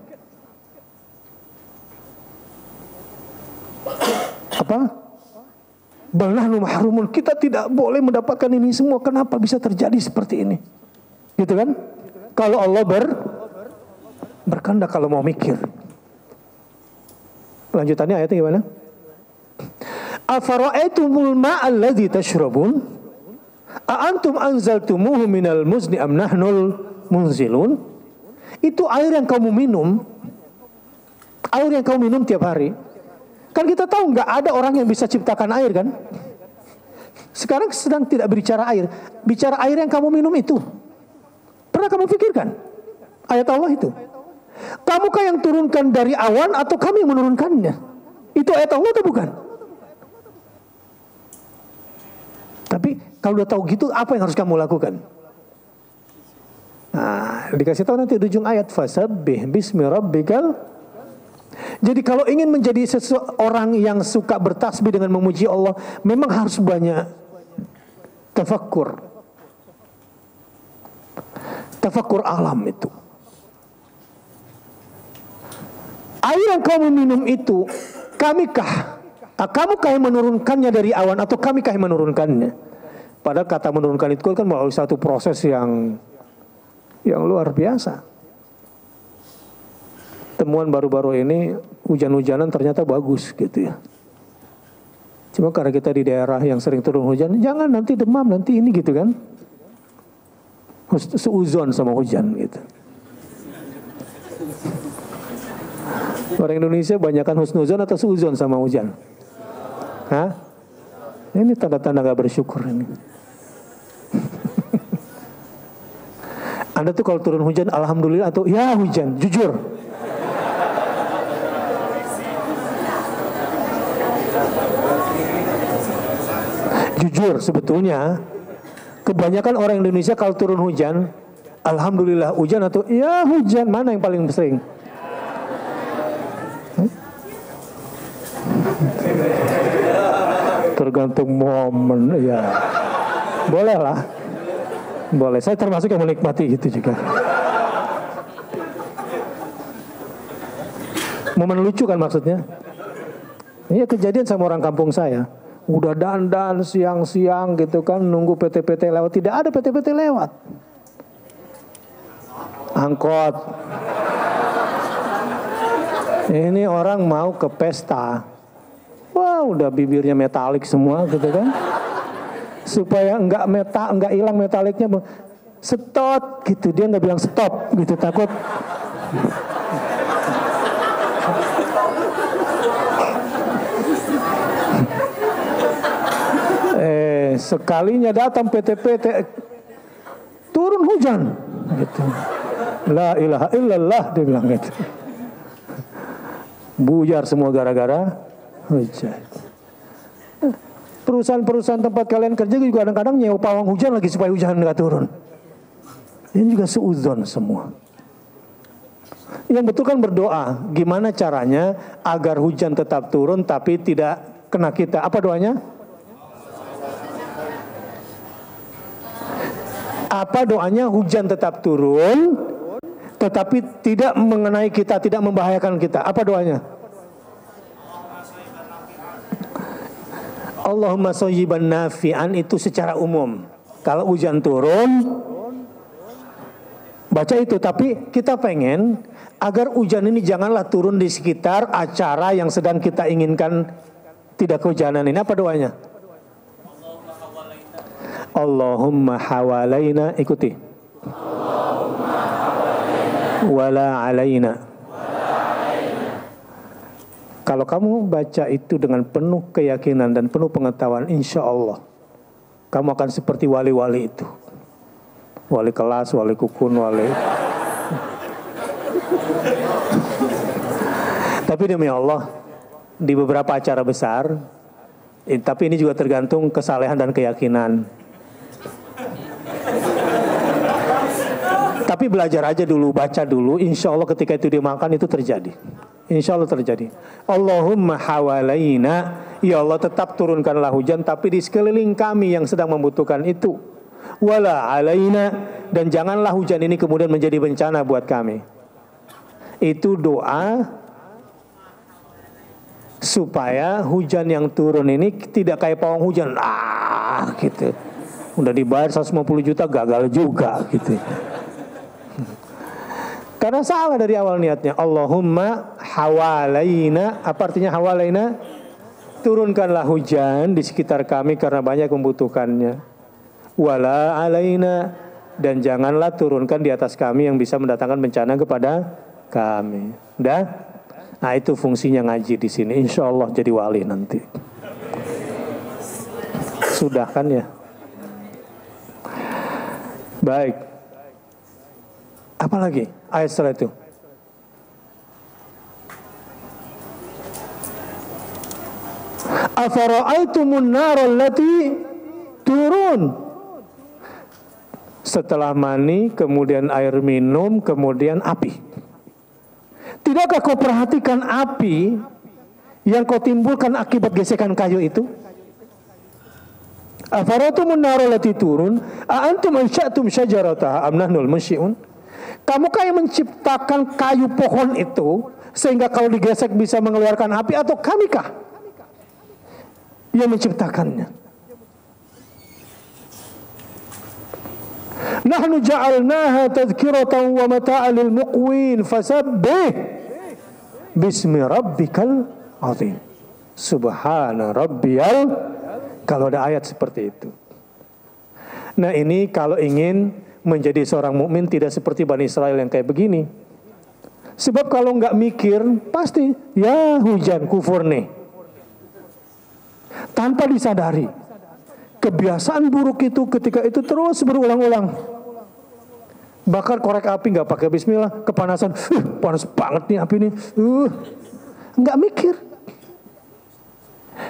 Apa? Bal nahnu mahrumun, kita tidak boleh mendapatkan ini semua. Kenapa bisa terjadi seperti ini? Gitu kan? Kalau Allah berkehendak, kalau mau mikir. Lanjutannya ayatnya gimana? Afara'aitumul ma'al ladzi tashrabun a antum anzaltumuhu minal muzni am nahnul munzilun. Itu air yang kamu minum. Air yang kamu minum tiap hari. Kan kita tahu nggak ada orang yang bisa ciptakan air kan? Sekarang sedang tidak berbicara air, bicara air yang kamu minum itu. Pernah kamu pikirkan ayat Allah itu? Kamukah yang turunkan dari awan atau kami yang menurunkannya? Itu ayat Allah atau bukan? Tapi kalau udah tahu gitu, apa yang harus kamu lakukan? Nah, dikasih tahu nanti di ujung ayat, fasabbih bismi rabbikal. Jadi kalau ingin menjadi seseorang yang suka bertasbih dengan memuji Allah, memang harus banyak tafakkur. Tafakkur alam itu. Air yang kamu minum itu, kamukah yang menurunkannya dari awan atau kamikah yang menurunkannya? Padahal kata menurunkan itu kan melalui satu proses yang luar biasa. Temuan baru-baru ini hujan-hujanan ternyata bagus gitu ya. Cuma karena kita di daerah yang sering turun hujan, jangan nanti demam, nanti ini gitu kan. Seuzon sama hujan gitu. Orang Indonesia banyakkan husnuzon atau seuzon sama hujan? Hah? Ini tanda-tanda gak bersyukur ini. Anda tuh kalau turun hujan alhamdulillah atau ya hujan, jujur. Jujur sebetulnya kebanyakan orang Indonesia kalau turun hujan alhamdulillah hujan atau ya hujan, mana yang paling sering? Tergantung momen ya. Boleh lah. Boleh, saya termasuk yang menikmati gitu juga. Momen lucu kan maksudnya. Ini kejadian sama orang kampung saya. Udah dandan siang-siang gitu kan, nunggu PT-PT lewat. Tidak ada PT-PT lewat. Angkot. Ini orang mau ke pesta. Wah, udah bibirnya metalik semua gitu kan. Supaya enggak hilang metaliknya, setot gitu, dia nggak bilang stop gitu, takut sekalinya datang PT-PT turun hujan gitu, la ilaha illallah dia bilang gitu, buyar semua gara-gara hujan. Perusahaan-perusahaan tempat kalian kerja juga kadang-kadang nyewa pawang hujan lagi supaya hujan nggak turun. Ini juga seuzon semua. Yang betul kan berdoa. Gimana caranya agar hujan tetap turun tapi tidak kena kita? Apa doanya? Apa doanya? Hujan tetap turun tetapi tidak mengenai kita, tidak membahayakan kita. Apa doanya? Allahumma shayyiban nafi'an itu secara umum. Kalau hujan turun, baca itu. Tapi kita pengen agar hujan ini janganlah turun di sekitar acara yang sedang kita inginkan tidak kehujanan ini. Apa doanya? Allahumma hawalaina, ikuti. Wala alaina. Kalau kamu baca itu dengan penuh keyakinan dan penuh pengetahuan, insya Allah kamu akan seperti wali-wali itu. Wali kelas, wali kukun, wali. Tapi demi Allah, di beberapa acara besar, tapi ini juga tergantung kesalehan dan keyakinan. Tapi belajar aja dulu, baca dulu, insya Allah ketika itu dimakan itu terjadi. Insya Allah terjadi. Allahumma hawalaina, ya Allah tetap turunkanlah hujan tapi di sekeliling kami yang sedang membutuhkan itu. Wala alaina, dan janganlah hujan ini kemudian menjadi bencana buat kami. Itu doa supaya hujan yang turun ini tidak kayak pawang hujan. Gitu. Udah dibayar 150 juta gagal juga gitu. Karena salah dari awal niatnya. Allahumma hawalaina, apa artinya hawalaina? Turunkanlah hujan di sekitar kami karena banyak membutuhkannya. Wala alaina, dan janganlah turunkan di atas kami yang bisa mendatangkan bencana kepada kami. Dah? Nah itu fungsinya ngaji di sini. Insya Allah jadi wali nanti. Sudah kan ya? Baik. Apa lagi ayat setelah itu? Afara'aitumun naral lati turun. Setelah mani, kemudian air minum, kemudian api. Tidakkah kau perhatikan api yang kau timbulkan akibat gesekan kayu itu? Afara'aitumun naral lati turun, a antum ansha'tum syajarataha am nahnul munsyi'un? Kamu kayak menciptakan kayu pohon itu sehingga kalau digesek bisa mengeluarkan api, atau kamikah yang menciptakannya? Nahnu ja'alnaha tadhkiratan wa mata'an lil muqwin fasabbih bismi rabbikal azim. Subhana rabbiyal. Kalau ada ayat seperti itu. Nah, ini kalau ingin menjadi seorang mukmin tidak seperti Bani Israel yang kayak begini. Sebab kalau nggak mikir, pasti ya hujan kufur nih. Tanpa disadari. Kebiasaan buruk itu ketika itu terus berulang-ulang. Bakar korek api nggak pakai bismillah, kepanasan, panas banget nih api ini. Nggak mikir.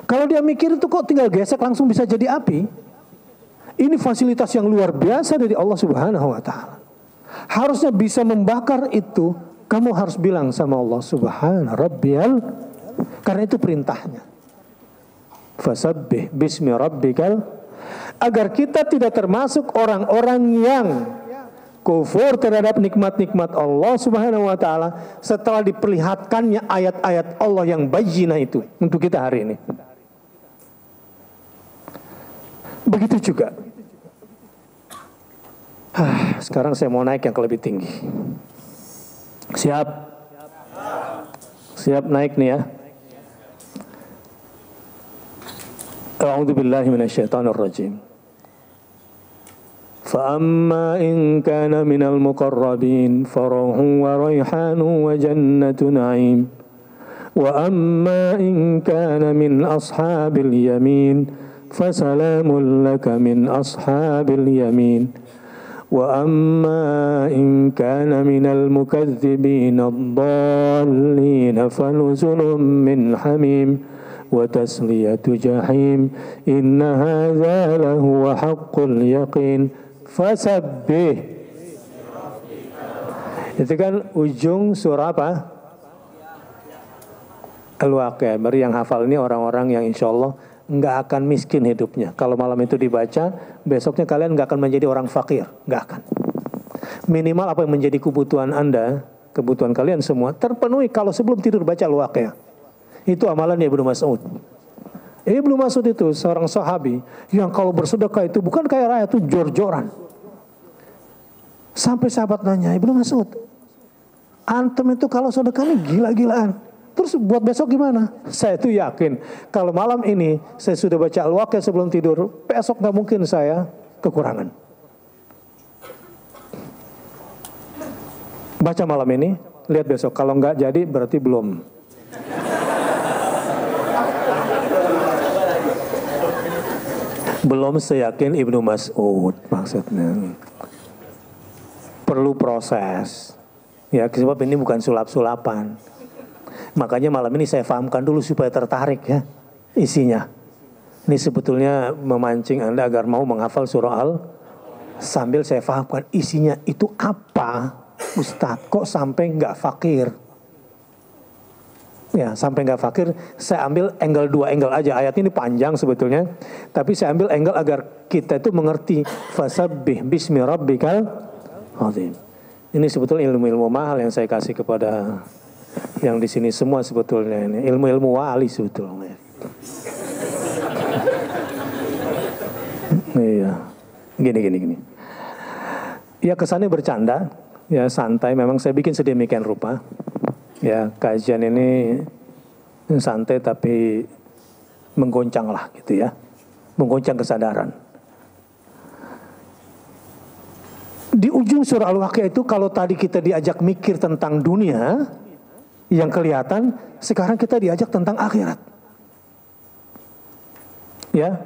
Kalau dia mikir itu kok tinggal gesek langsung bisa jadi api. Ini fasilitas yang luar biasa dari Allah Subhanahu wa ta'ala. Harusnya bisa membakar itu, kamu harus bilang sama Allah Subhana Rabbiyal, karena itu perintahnya. Fasabbih bismi rabbikal, agar kita tidak termasuk orang-orang yang kufur terhadap nikmat-nikmat Allah Subhanahu wa ta'ala setelah diperlihatkannya ayat-ayat Allah yang bayyinah itu untuk kita hari ini. Begitu juga. Sekarang saya mau naik yang lebih tinggi. Siap? Siap naik nih ya. A'udzu billahi minasyaitonir rajim. فأما إن كان من المقربين فروح وريحان وجنة نعيم وأما إن كان من أصحاب اليمين فسلام لك من أصحاب اليمين وأما إن كان من المكذبين الضالين فنزل من حميم وتسلية جحيم إن هذا لهو حق اليقين Fasabbih. Itu kan ujung surah apa? Al-Waqiah. Baru yang hafal ini orang-orang yang insya Allah nggak akan miskin hidupnya. Kalau malam itu dibaca, besoknya kalian nggak akan menjadi orang fakir. Nggak akan. Minimal apa yang menjadi kebutuhan Anda, kebutuhan kalian semua terpenuhi kalau sebelum tidur baca Al-Waqiah. Itu amalan Ibnu Mas'ud. Ibnu Mas'ud itu seorang sahabi yang kalau bersedekah itu bukan kayak raya, itu jor-joran. Sampai sahabat nanya, Ibnu Mas'ud, antum itu kalau sedekah ini gila-gilaan. Terus buat besok gimana? Saya itu yakin kalau malam ini saya sudah baca Al-Waqiah sebelum tidur, besok gak mungkin saya kekurangan. Baca malam ini, lihat besok. Kalau nggak jadi berarti belum. Belum seyakin Ibnu Mas'ud maksudnya. Perlu proses. Ya, sebab ini bukan sulap-sulapan. Makanya malam ini saya fahamkan dulu supaya tertarik ya isinya. Ini sebetulnya memancing Anda agar mau menghafal surah Al, sambil saya fahamkan isinya itu apa. Ustadz, kok sampai nggak fakir? Ya, sampai nggak fakir, saya ambil angle 2 angle aja. Ayat ini panjang sebetulnya, tapi saya ambil angle agar kita itu mengerti. Fasabbih bismi rabbikal azim. Ini sebetulnya ilmu-ilmu mahal yang saya kasih kepada yang di sini semua sebetulnya ini ilmu-ilmu wali sebetulnya. Iya, gini. Ya kesannya bercanda, ya santai. Memang saya bikin sedemikian rupa. Ya kajian ini santai tapi menggoncang lah gitu ya, menggoncang kesadaran. Di ujung surah Al-Waqiah itu kalau tadi kita diajak mikir tentang dunia yang kelihatan, sekarang kita diajak tentang akhirat. Ya.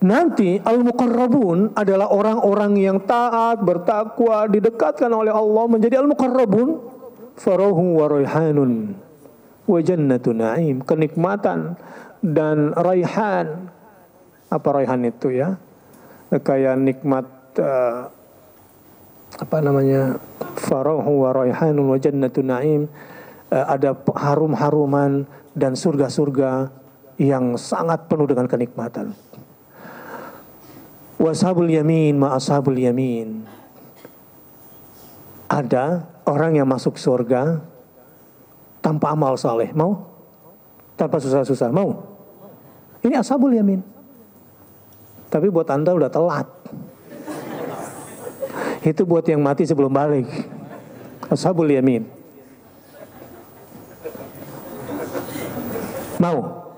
Nanti al-muqarrabun adalah orang-orang yang taat, bertakwa, didekatkan oleh Allah menjadi al-muqarrabun. Farahu wa raihanun wa jannatu na'im, kenikmatan dan raihan. Apa raihan itu ya? Kayak nikmat farahu wa raihanun wa jannatu na'im, ada harum-haruman dan surga-surga yang sangat penuh dengan kenikmatan. Wa ashabul yamin ma ashabul yamin, ada orang yang masuk surga tanpa amal saleh, mau? Tanpa susah-susah, mau? Ini ashabul yamin. Tapi buat Anda udah telat. Itu buat yang mati sebelum balik. Ashabul yamin. Mau?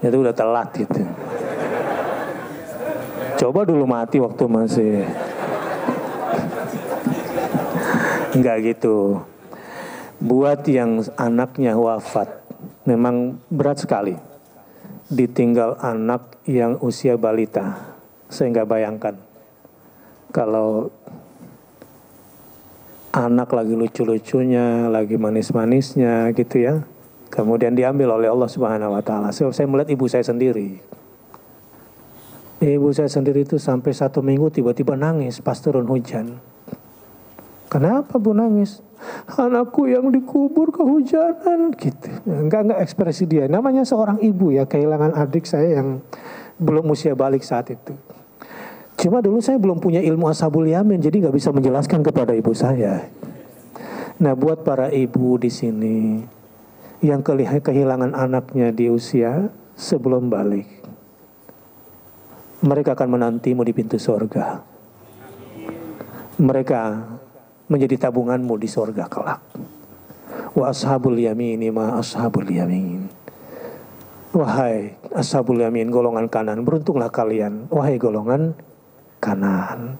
Itu udah telat gitu. Coba dulu mati waktu masih. Enggak gitu. Buat yang anaknya wafat, memang berat sekali. Ditinggal anak yang usia balita. Saya nggak bayangkan. Kalau anak lagi lucu-lucunya, lagi manis-manisnya gitu ya. Kemudian diambil oleh Allah Subhanahu wa taala. Saya melihat ibu saya sendiri. Ibu saya sendiri itu sampai 1 minggu tiba-tiba nangis pas turun hujan. Kenapa Bu nangis? Anakku yang dikubur kehujanan gitu. Enggak ekspresi dia. Namanya seorang ibu ya, kehilangan adik saya yang belum usia balik saat itu. Cuma dulu saya belum punya ilmu ashabul yamin, jadi nggak bisa menjelaskan kepada ibu saya. Nah, buat para ibu di sini yang kehilangan anaknya di usia sebelum balik, mereka akan menantimu di pintu surga. Mereka menjadi tabunganmu di surga kelak. Wa ashabul yamini ma ashabul yamin. Wahai ashabul yamin, golongan kanan, beruntunglah kalian. Wahai golongan kanan.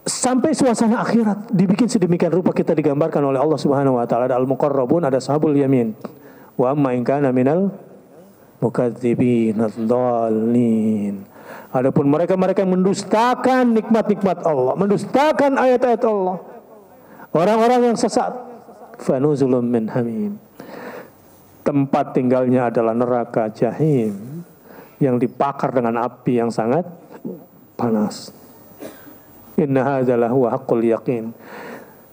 Sampai suasana akhirat dibikin sedemikian rupa, kita digambarkan oleh Allah Subhanahu wa taala. Ada al-muqarrabun, ada ashabul yamin. Wa amma in kana minal mukadzibin ad-dallin. Adapun mereka-mereka yang mendustakan nikmat-nikmat Allah, mendustakan ayat-ayat Allah, orang-orang yang sesat, fanuzulun min hamim. Tempat tinggalnya adalah neraka jahim yang dibakar dengan api yang sangat panas. Inna hadzalah huwa haqqul yaqin.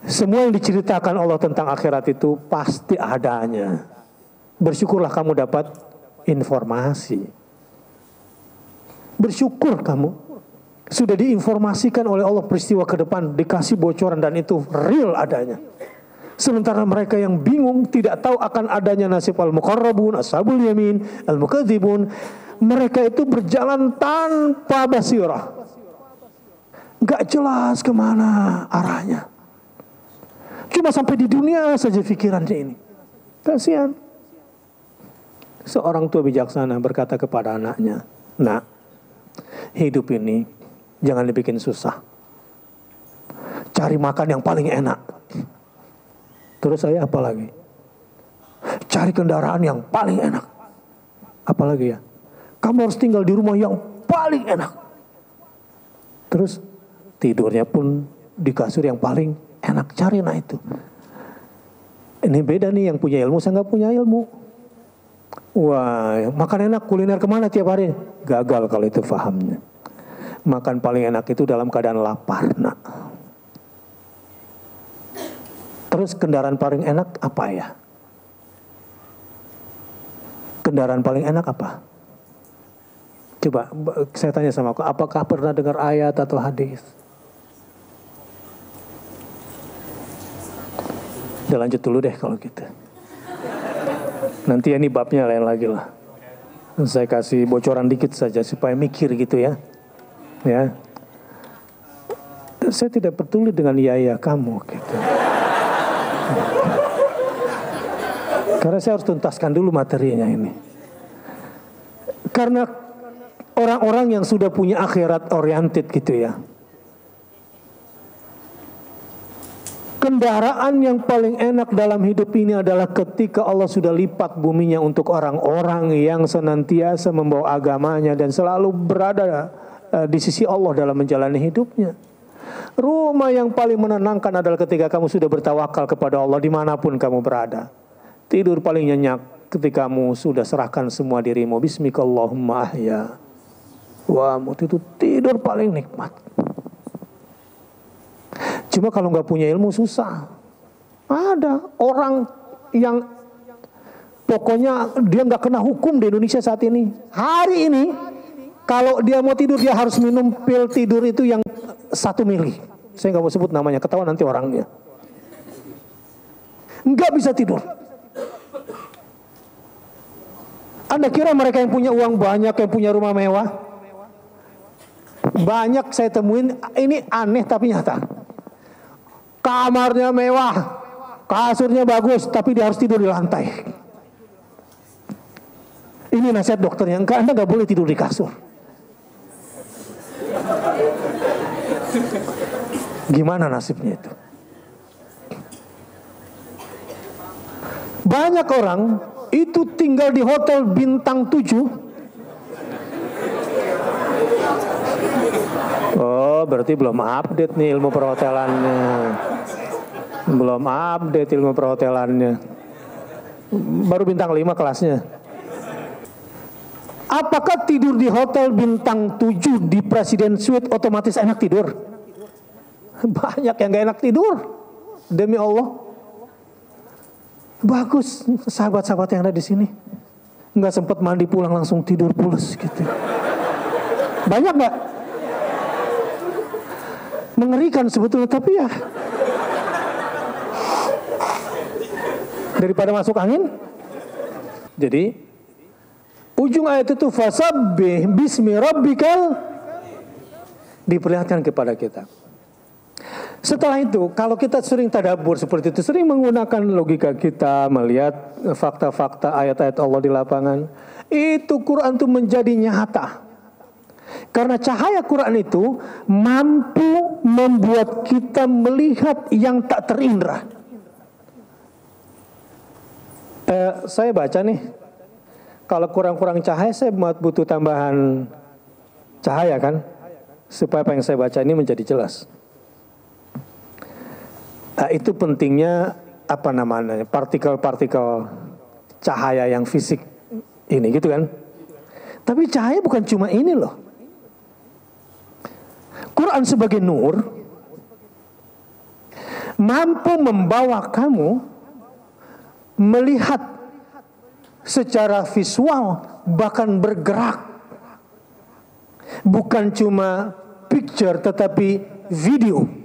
Semua yang diceritakan Allah tentang akhirat itu pasti adanya. Bersyukurlah kamu dapat informasi. Bersyukur kamu sudah diinformasikan oleh Allah peristiwa ke depan, dikasih bocoran dan itu real adanya. Sementara mereka yang bingung, tidak tahu akan adanya nasib al-muqarrabun, ashabul yamin, al-mukadzibun, mereka itu berjalan tanpa basirah. Gak jelas kemana arahnya. Cuma sampai di dunia saja pikirannya ini. Kasihan. Seorang tua bijaksana berkata kepada anaknya, "Nak, hidup ini jangan dibikin susah. Cari makan yang paling enak." Terus saya apa lagi? Cari kendaraan yang paling enak. Apalagi ya? Kamu harus tinggal di rumah yang paling enak. Terus tidurnya pun di kasur yang paling enak. Cari nah itu. Ini beda nih, yang punya ilmu, saya nggak punya ilmu. Wah, makan enak, kuliner kemana tiap hari? Gagal kalau itu fahamnya. Makan paling enak itu dalam keadaan lapar, nak. Terus kendaraan paling enak apa ya? Kendaraan paling enak apa? Coba saya tanya sama aku, apakah pernah dengar ayat atau hadis? Udah lanjut dulu deh kalau gitu. Nanti ini babnya lain lagi lah. Saya kasih bocoran dikit saja supaya mikir gitu ya. Ya. Saya tidak peduli dengan ya kamu gitu. Karena saya harus tuntaskan dulu materinya ini. Karena orang-orang yang sudah punya akhirat oriented gitu ya. Kendaraan yang paling enak dalam hidup ini adalah ketika Allah sudah lipat buminya untuk orang-orang yang senantiasa membawa agamanya dan selalu berada di sisi Allah dalam menjalani hidupnya. Rumah yang paling menenangkan adalah ketika kamu sudah bertawakal kepada Allah dimanapun kamu berada. Tidur paling nyenyak ketika kamu sudah serahkan semua dirimu. Bismikallahumma ahya wa amut, itu tidur paling nikmat. Cuma kalau nggak punya ilmu susah. Ada orang yang pokoknya dia nggak kena hukum di Indonesia saat ini. Hari ini kalau dia mau tidur dia harus minum pil tidur itu yang 1 mili. Saya nggak mau sebut namanya, ketahuan nanti orangnya. Nggak bisa tidur. Anda kira mereka yang punya uang banyak, yang punya rumah mewah, Banyak saya temuin, ini aneh tapi nyata. Kamarnya mewah, kasurnya bagus, tapi dia harus tidur di lantai. Ini nasihat dokternya, Anda nggak boleh tidur di kasur. Gimana nasibnya itu? Banyak orang itu tinggal di hotel bintang 7. Oh, berarti belum update nih ilmu perhotelannya. Belum update ilmu perhotelannya. Baru bintang 5 kelasnya. Apakah tidur di hotel bintang 7 di Presiden Suite otomatis enak tidur? Banyak yang gak enak tidur. Demi Allah. Bagus sahabat-sahabat yang ada di sini. Nggak sempat mandi pulang langsung tidur pulas gitu. Banyak nggak? Mengerikan sebetulnya, tapi ya daripada masuk angin. Jadi ujung ayat itu fasabbih bismi rabbikal diperlihatkan kepada kita. Setelah itu, kalau kita sering tadabbur seperti itu, sering menggunakan logika kita, melihat fakta-fakta ayat-ayat Allah di lapangan, itu Quran itu menjadi nyata. Karena cahaya Quran itu mampu membuat kita melihat yang tak terindra. Saya baca nih, kalau kurang-kurang cahaya, saya butuh tambahan cahaya kan, supaya apa yang saya baca ini menjadi jelas. Nah, itu pentingnya apa namanya, partikel-partikel cahaya yang fisik ini gitu kan. Tapi cahaya bukan cuma ini loh. Quran sebagai nur mampu membawa kamu melihat secara visual, bahkan bergerak. Bukan cuma picture tetapi video.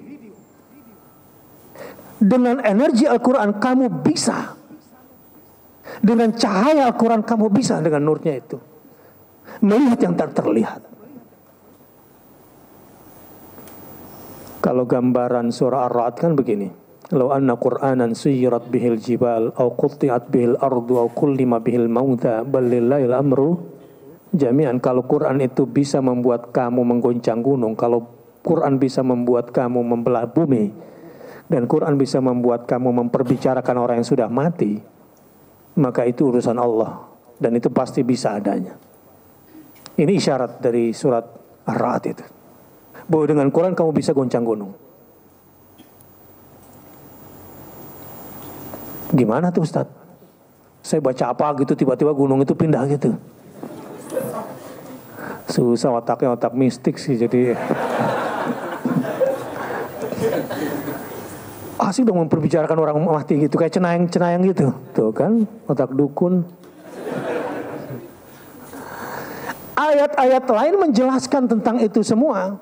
Dengan energi Al-Quran kamu bisa, dengan cahaya Al-Quran kamu bisa, dengan nurnya itu melihat yang tak terlihat. Kalau gambaran surah Ar-Ra'd kan begini, law anna Qur'anan suyirat bihil jibal aw qutti'at bihil ardu aw kullima bihil mauta bal lillahil amru jami'an. Kalau Quran itu bisa membuat kamu menggoncang gunung, kalau Quran bisa membuat kamu membelah bumi, dan Quran bisa membuat kamu memperbicarakan orang yang sudah mati, maka itu urusan Allah, dan itu pasti bisa adanya. Ini isyarat dari surat Ar-Ra'd itu, bahwa dengan Quran kamu bisa goncang gunung. Gimana tuh Ustaz? Saya baca apa gitu, tiba-tiba gunung itu pindah gitu. Susah, otaknya otak mistik sih, jadi asik dong memperbicarakan orang mati gitu, kayak cenayang-cenayang gitu. Tuh kan, otak dukun. Ayat-ayat lain menjelaskan tentang itu semua.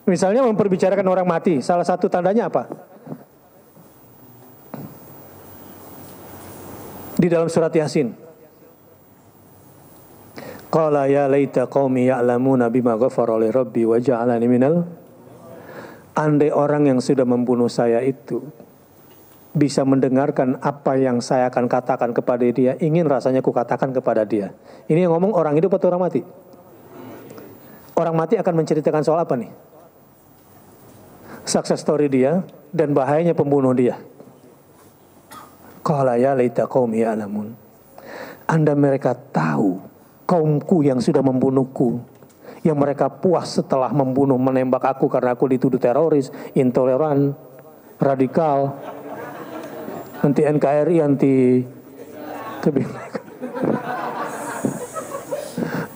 Misalnya memperbicarakan orang mati, salah satu tandanya apa? Di dalam surat Yasin. Qala ya laita qaumi ya'lamuna bima ghafara li rabbi wa ja'alani minal. Andai orang yang sudah membunuh saya itu bisa mendengarkan apa yang saya akan katakan kepada dia, ingin rasanya ku katakan kepada dia. Ini yang ngomong orang hidup atau orang mati? Orang mati akan menceritakan soal apa nih? Success story dia dan bahayanya pembunuh dia. Qala ya laita qaumi ya'lamun. Anda mereka tahu kaumku yang sudah membunuhku, yang mereka puas setelah membunuh, menembak aku karena aku dituduh teroris, intoleran, radikal, anti NKRI, anti kebinekaan.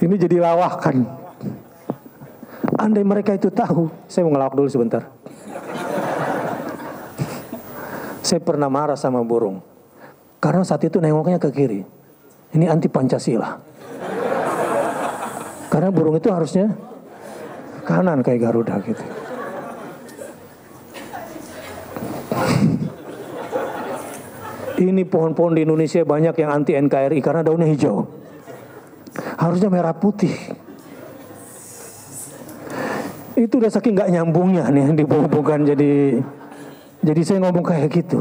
Ini jadi lawakan. Andai mereka itu tahu, saya mau ngelawak dulu sebentar. Saya pernah marah sama burung, karena saat itu nengoknya ke kiri. Ini anti Pancasila. Karena burung itu harusnya kanan kayak Garuda gitu. Ini pohon-pohon di Indonesia banyak yang anti NKRI karena daunnya hijau. Harusnya merah putih. Itu udah saking nggak nyambungnya nih dihubungkan jadi saya ngomong kayak gitu.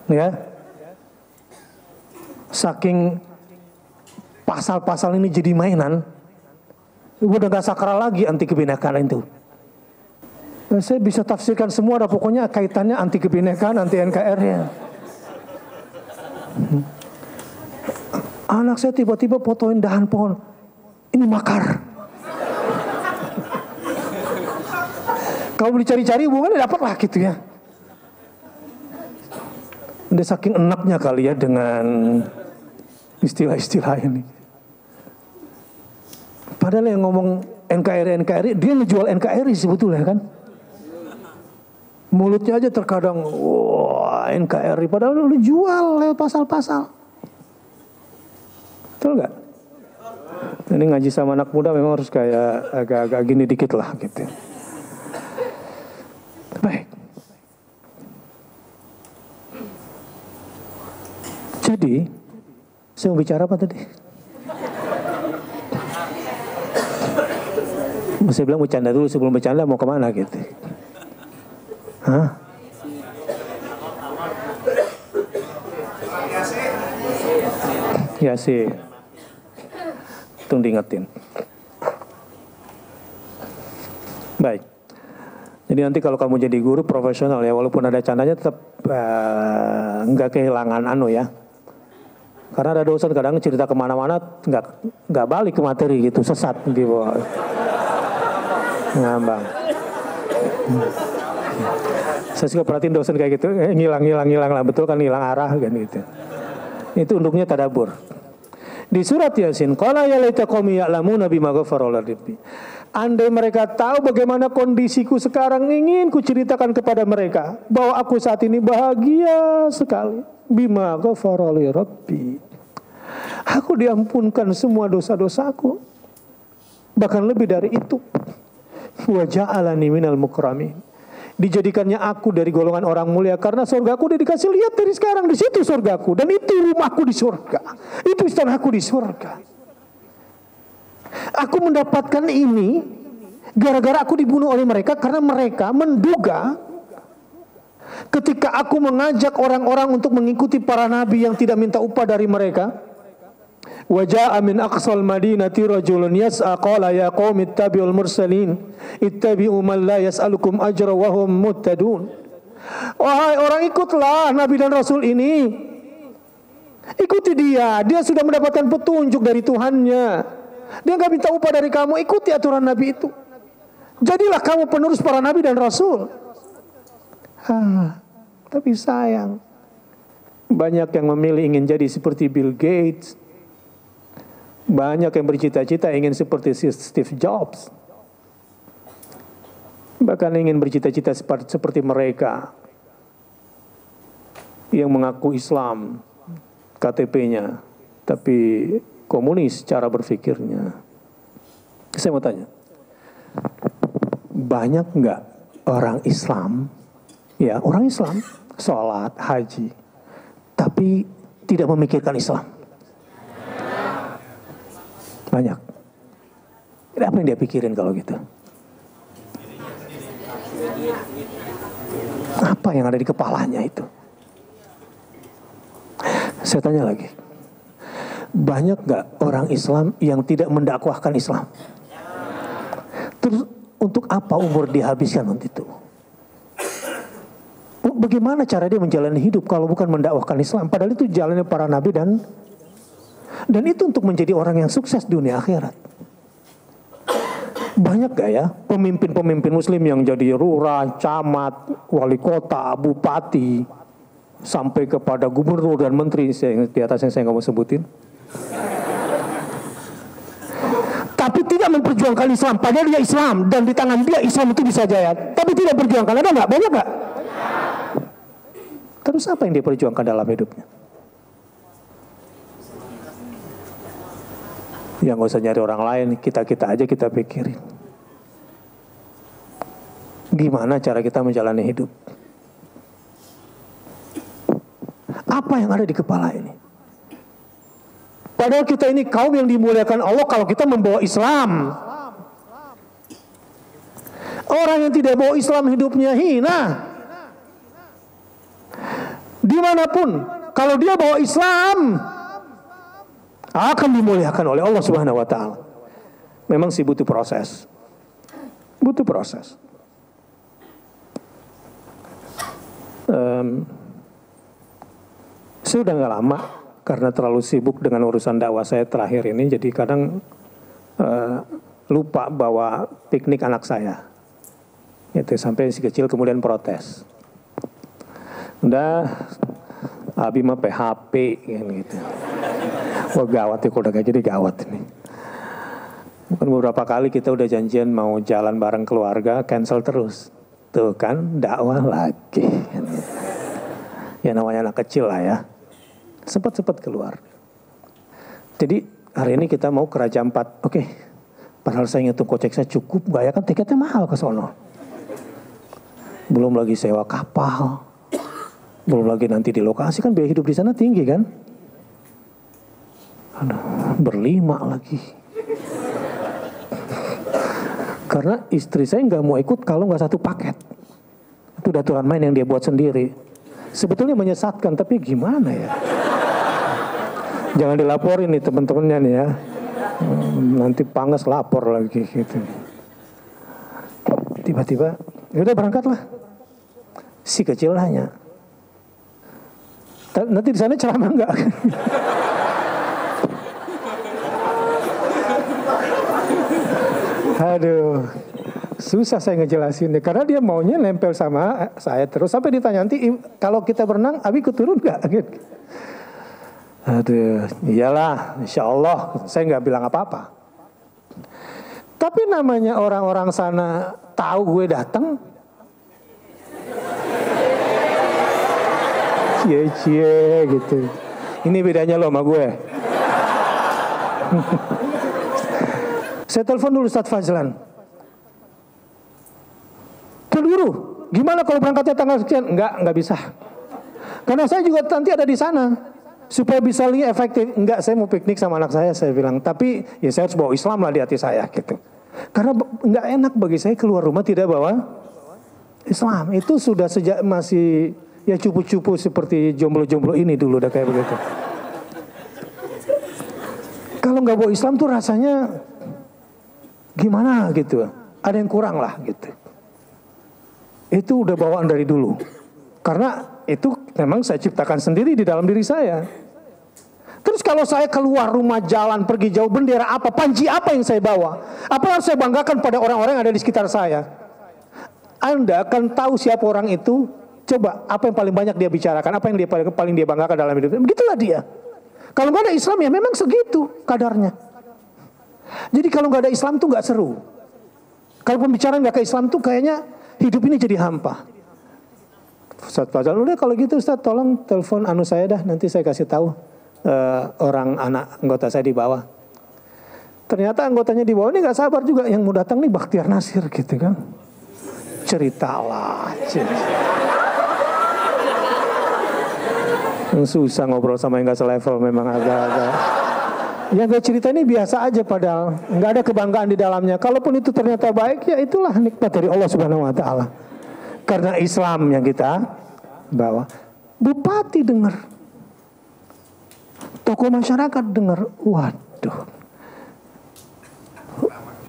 Ya. Saking pasal-pasal ini jadi mainan, udah gak sakral lagi anti kebinekaan itu. Saya bisa tafsirkan semua, pokoknya kaitannya anti kebinekaan, anti NKRI ya. Anak saya tiba-tiba fotoin dahan pohon, ini makar. Kalau dicari-cari hubungannya dapat lah gitu ya. Udah saking enaknya kali ya dengan istilah-istilah ini. Padahal yang ngomong NKRI, dia ngejual NKRI sebetulnya kan. Mulutnya aja terkadang, wah NKRI, padahal lu jual lewat pasal-pasal. Betul nggak? Ini ngaji sama anak muda memang harus kayak agak-agak gini dikit lah gitu. Baik. Jadi, saya mau bicara apa tadi? Saya bilang bercanda dulu, sebelum bercanda mau kemana gitu. Hah? Ya sih. Tunggu diingetin. Baik. Jadi nanti kalau kamu jadi guru profesional ya, walaupun ada candanya tetap nggak kehilangan ya. Karena ada dosen kadang cerita kemana-mana nggak balik ke materi gitu, sesat gitu. Ngambang. Saya juga perhatiin dosen kayak gitu, ngilang lah, betul kan, hilang arah kan gitu. Itu untuknya tadabbur. Di surat Yasin, qala ya laita qaumi ya'lamuna bima ghafara rabbi. Andai mereka tahu bagaimana kondisiku sekarang, ingin kuceritakan kepada mereka bahwa aku saat ini bahagia sekali. Bima ghafara rabbi. Aku diampunkan semua dosa-dosaku. Bahkan lebih dari itu. Wa ja'alani minal mukramin. Dijadikannya aku dari golongan orang mulia karena surgaku udah dikasih lihat dari sekarang, di situ surgaku, dan itu rumahku di surga, itu istanaku di surga. Aku mendapatkan ini gara-gara aku dibunuh oleh mereka karena mereka menduga ketika aku mengajak orang-orang untuk mengikuti para nabi yang tidak minta upah dari mereka. Wa jaa'a min aqsal madinati rajulun yas'a qala ya qaumi ittabi'ul mursalin ittabi'u man la yas'alukum ajra wa hum muhtadun. Wahai orang, ikutlah nabi dan rasul ini. Ikuti dia sudah mendapatkan petunjuk dari Tuhannya. Dia enggak minta upah dari kamu, ikuti aturan nabi itu. Jadilah kamu penerus para nabi dan rasul. Tapi sayang, banyak yang memilih ingin jadi seperti Bill Gates. Banyak yang bercita-cita ingin seperti Steve Jobs. Bahkan ingin bercita-cita seperti mereka yang mengaku Islam KTP-nya, tapi komunis cara berpikirnya. Saya mau tanya, banyak nggak orang Islam, ya orang Islam, sholat, haji, tapi tidak memikirkan Islam? Banyak. Apa yang dia pikirin kalau gitu? Apa yang ada di kepalanya itu? Saya tanya lagi. Banyak gak orang Islam yang tidak mendakwahkan Islam? Terus untuk apa umur dihabiskan untuk itu? Bagaimana cara dia menjalani hidup kalau bukan mendakwahkan Islam? Padahal itu jalannya para nabi dan itu untuk menjadi orang yang sukses dunia akhirat. Banyak gak ya pemimpin-pemimpin muslim yang jadi lurah, camat, wali kota, bupati, sampai kepada gubernur dan menteri di atas yang saya nggak mau sebutin. Tapi tidak memperjuangkan Islam, padahal dia Islam dan di tangan dia Islam itu bisa jaya. Tapi tidak perjuangkan, ada nggak? Banyak nggak? Terus apa yang dia perjuangkan dalam hidupnya? Ya nggak usah nyari orang lain, kita aja kita pikirin. Gimana cara kita menjalani hidup? Apa yang ada di kepala ini? Padahal kita ini kaum yang dimuliakan Allah kalau kita membawa Islam. Orang yang tidak bawa Islam hidupnya hina. Dimanapun, kalau dia bawa Islam, akan dimuliakan oleh Allah Subhanahu wa Ta'ala. Memang sih butuh proses. Butuh proses. Saya udah gak lama karena terlalu sibuk dengan urusan dakwah saya terakhir ini, jadi kadang lupa bawa piknik anak saya. Itu sampai si kecil kemudian protes. Udah, Abi mah PHP gitu. Wah gawat ya, kalau udah kayak gini gawat ini. Beberapa kali kita udah janjian mau jalan bareng keluarga, cancel terus. Tuh kan, dakwah lagi. Ya namanya anak kecil lah ya. Sempat keluar. Jadi hari ini kita mau ke Raja Ampat. Oke. Padahal saya ngitung kocek saya cukup gak ya, kan tiketnya mahal ke sono. Belum lagi sewa kapal. Belum lagi nanti di lokasi, kan biaya hidup di sana tinggi kan. Aduh, berlima lagi. Karena istri saya nggak mau ikut kalau nggak satu paket. Itu udah aturan main yang dia buat sendiri. Sebetulnya menyesatkan, tapi gimana ya? Jangan dilaporin nih teman-temannya nih ya. Nanti Panges lapor lagi gitu. Tiba-tiba, ya udah berangkatlah. Si kecil nanya, nanti di sana ceramah enggak? Aduh, susah saya ngejelasin deh, karena dia maunya nempel sama saya terus sampai ditanya nanti kalau kita berenang, Abi ikut turun nggak? Aduh, iyalah, insya Allah saya nggak bilang apa-apa. Tapi namanya orang-orang sana tahu gue datang, cie gitu. Ini bedanya lo sama gue. Saya telepon dulu Ustadz Fazlan. Guru, gimana kalau berangkatnya tanggal sekian? Enggak bisa. Karena saya juga nanti ada di sana. Supaya bisa lebih efektif. Enggak, saya mau piknik sama anak saya bilang. Tapi ya saya harus bawa Islam lah di hati saya gitu. Karena enggak enak bagi saya keluar rumah tidak bawa Islam. Itu sudah sejak masih ya cupu-cupu seperti jomblo-jomblo ini dulu udah kayak begitu. Kalau nggak bawa Islam tuh rasanya gimana gitu, ada yang kurang lah gitu. Itu udah bawaan dari dulu. Karena itu memang saya ciptakan sendiri di dalam diri saya. Terus kalau saya keluar rumah jalan pergi jauh, bendera apa, panji apa yang saya bawa? Apa yang saya banggakan pada orang-orang yang ada di sekitar saya? Anda akan tahu siapa orang itu. Coba apa yang paling banyak dia bicarakan, apa yang dia paling dia banggakan dalam hidupnya. Begitulah dia. Kalau nggak ada Islam ya memang segitu kadarnya. Jadi kalau nggak ada Islam tuh nggak seru. Kalau pembicaraan nggak ke Islam tuh kayaknya hidup ini jadi hampa. Ustadz Fazal, udah kalau gitu Ustadz tolong telepon anu saya dah, nanti saya kasih tahu orang anak anggota saya di bawah. Ternyata anggotanya di bawah ini nggak sabar juga, yang mau datang nih Bakhtiar Nasir gitu kan. Ceritalah. Susah ngobrol sama yang nggak selevel memang agak-agak. Yang gue cerita ini biasa aja padahal nggak ada kebanggaan di dalamnya. Kalaupun itu ternyata baik, ya itulah nikmat dari Allah Subhanahu Wa Taala. Karena Islam yang kita bawa. Bupati dengar, tokoh masyarakat dengar, waduh,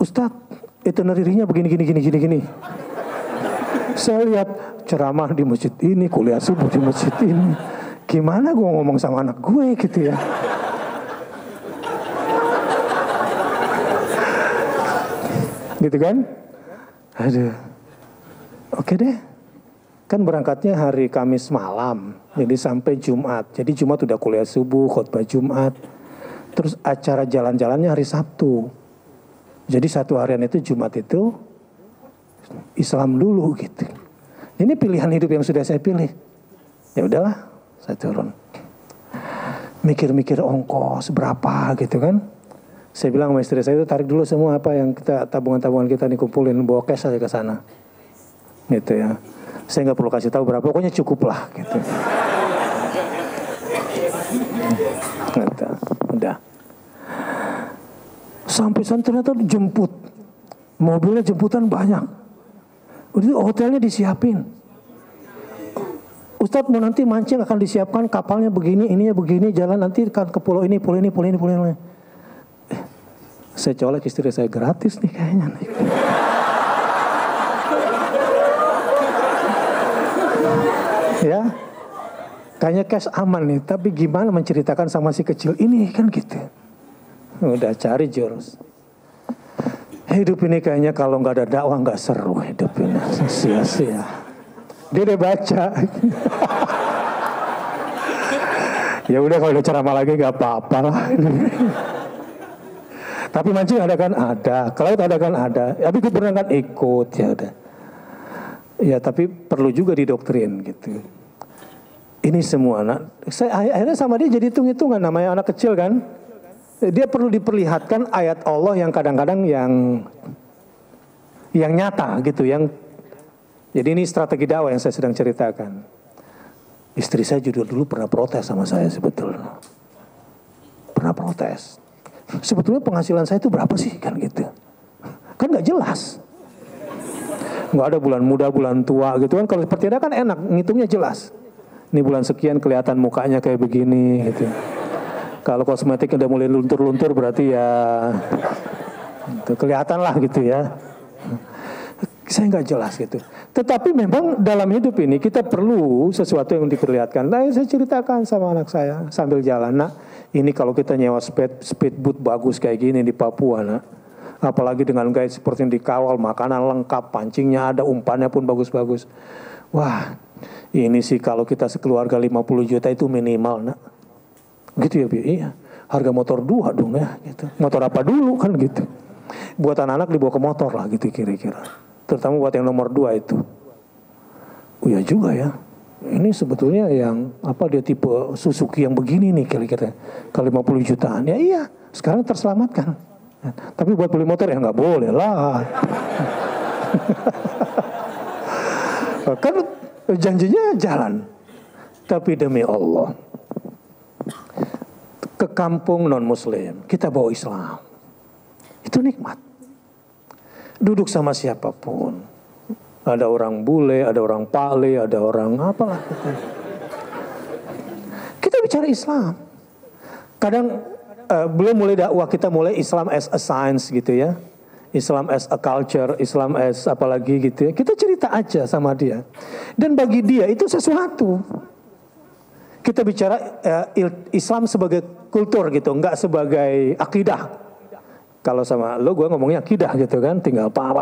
Ustadz itu itinerarinya begini. Saya lihat ceramah di masjid ini, kuliah subuh di masjid ini. Gimana gue ngomong sama anak gue gitu ya. Gitu kan? Aduh. Oke deh. Kan berangkatnya hari Kamis malam. Jadi sampai Jumat. Jadi Jumat udah kuliah subuh, khutbah Jumat. Terus acara jalan-jalannya hari Sabtu. Jadi satu harian itu Jumat itu Islam dulu gitu. Ini pilihan hidup yang sudah saya pilih. Ya udahlah, saya turun. Mikir-mikir ongkos berapa gitu kan. Saya bilang sama istri saya itu tarik dulu semua apa yang kita tabungan-tabungan kita dikumpulin, bawa cash aja ke sana. Gitu ya. Saya nggak perlu kasih tahu berapa, pokoknya cukup lah gitu. Udah. Sampai sana ternyata jemput. Mobilnya jemputan banyak. Udah hotelnya disiapin. Ustadz mau nanti mancing akan disiapkan kapalnya begini, ininya begini, jalan nanti kan ke pulau ini, pulau ini, pulau ini, pulau ini. Saya colek istri saya gratis nih kayaknya. Ya, kayaknya cash aman nih. Tapi gimana menceritakan sama si kecil ini kan gitu. Udah cari jurus. Hidup ini kayaknya kalau nggak ada dakwah nggak seru hidup ini, sia-sia. Dia udah baca. Ya udah kalau udah ceramah lagi nggak apa-apa lah. Tapi mancing ada kan ada, ke laut ada kan ada. Tapi ikut berenang kan ikut ya udah. Ya tapi perlu juga didoktrin gitu. Ini semua akhirnya sama dia jadi hitung-hitungan, namanya anak kecil kan. Dia perlu diperlihatkan ayat Allah yang kadang-kadang yang nyata gitu, jadi ini strategi dakwah yang saya sedang ceritakan. Istri saya dulu pernah protes sama saya sebetulnya. Pernah protes. Sebetulnya penghasilan saya itu berapa sih kan gitu. Kan nggak jelas. Nggak ada bulan muda, bulan tua gitu kan. Kalau seperti itu kan enak, ngitungnya jelas. Ini bulan sekian kelihatan mukanya kayak begini gitu. Kalau kosmetik udah mulai luntur-luntur berarti ya itu kelihatan lah gitu ya. Saya nggak jelas gitu. Tetapi memang dalam hidup ini kita perlu sesuatu yang diperlihatkan. Nah, saya ceritakan sama anak saya sambil jalan, nak, ini kalau kita nyewa speedboat bagus kayak gini di Papua, nak, apalagi dengan guide seperti yang dikawal, makanan lengkap, pancingnya ada, umpannya pun bagus-bagus. Wah, ini sih kalau kita sekeluarga 50 juta itu minimal, nak. Gitu ya, Bi? Iya. Harga motor 2 dong ya, gitu. Motor apa dulu kan gitu. Buat anak-anak dibawa ke motor lah gitu kira-kira. Terutama buat yang nomor 2 itu. Oh ya juga ya. Ini sebetulnya yang dia tipe Suzuki yang begini nih kira-kira. Kalau 50 jutaan ya iya, sekarang terselamatkan. Tapi buat beli motor ya nggak boleh lah. Kan janjinya jalan. Tapi demi Allah, ke kampung non-muslim, kita bawa Islam. Itu nikmat. Duduk sama siapapun. Ada orang bule, ada orang pale, ada orang apalah. Kita bicara Islam. Kadang belum mulai dakwah, kita mulai Islam as a science gitu ya. Islam as a culture, Islam as apalagi gitu ya. Kita cerita aja sama dia. Dan bagi dia itu sesuatu. Kita bicara Islam sebagai kultur gitu, enggak sebagai akidah. Kalau sama lo gue ngomongnya akidah gitu kan, tinggal pam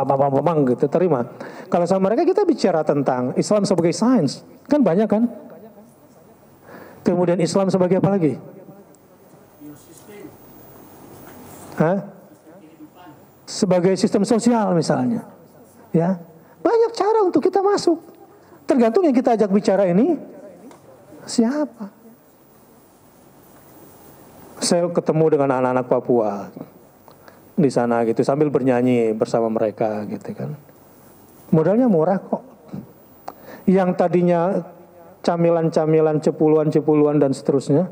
gitu terima. Kalau sama mereka kita bicara tentang Islam sebagai sains, kan banyak kan. Kemudian Islam sebagai apa lagi? Sebagai sistem sosial misalnya, ya banyak cara untuk kita masuk. Tergantung yang kita ajak bicara ini siapa. Saya ketemu dengan anak-anak Papua di sana gitu sambil bernyanyi bersama mereka gitu kan. Modalnya murah kok. Yang tadinya camilan-camilan, cepuluan dan seterusnya.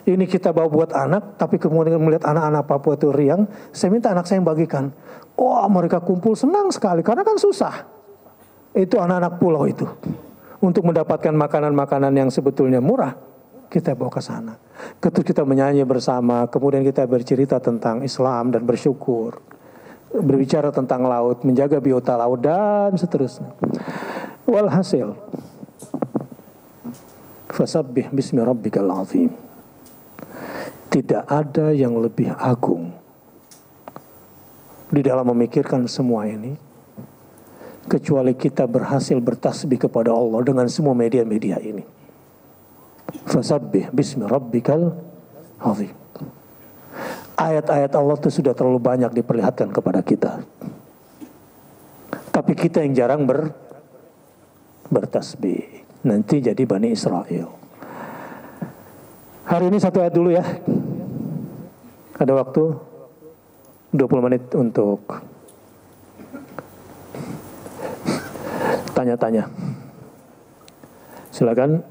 Ini kita bawa buat anak, tapi kemudian melihat anak-anak Papua itu riang, saya minta anak saya yang bagikan. Oh, mereka kumpul senang sekali karena kan susah. Itu anak-anak pulau itu. Untuk mendapatkan makanan-makanan yang sebetulnya murah, kita bawa ke sana. Ketika kita menyanyi bersama, kemudian kita bercerita tentang Islam dan bersyukur. Berbicara tentang laut, menjaga biota laut dan seterusnya. Walhasil, fasabbih bismi rabbikal azim. Tidak ada yang lebih agung di dalam memikirkan semua ini kecuali kita berhasil bertasbih kepada Allah dengan semua media-media ini. Fasabbih bismi rabbikal azim. Ayat-ayat Allah itu sudah terlalu banyak diperlihatkan kepada kita. Tapi kita yang jarang bertasbih. Nanti jadi Bani Israel. Hari ini satu ayat dulu ya. Ada waktu 20 menit untuk tanya-tanya. Silakan.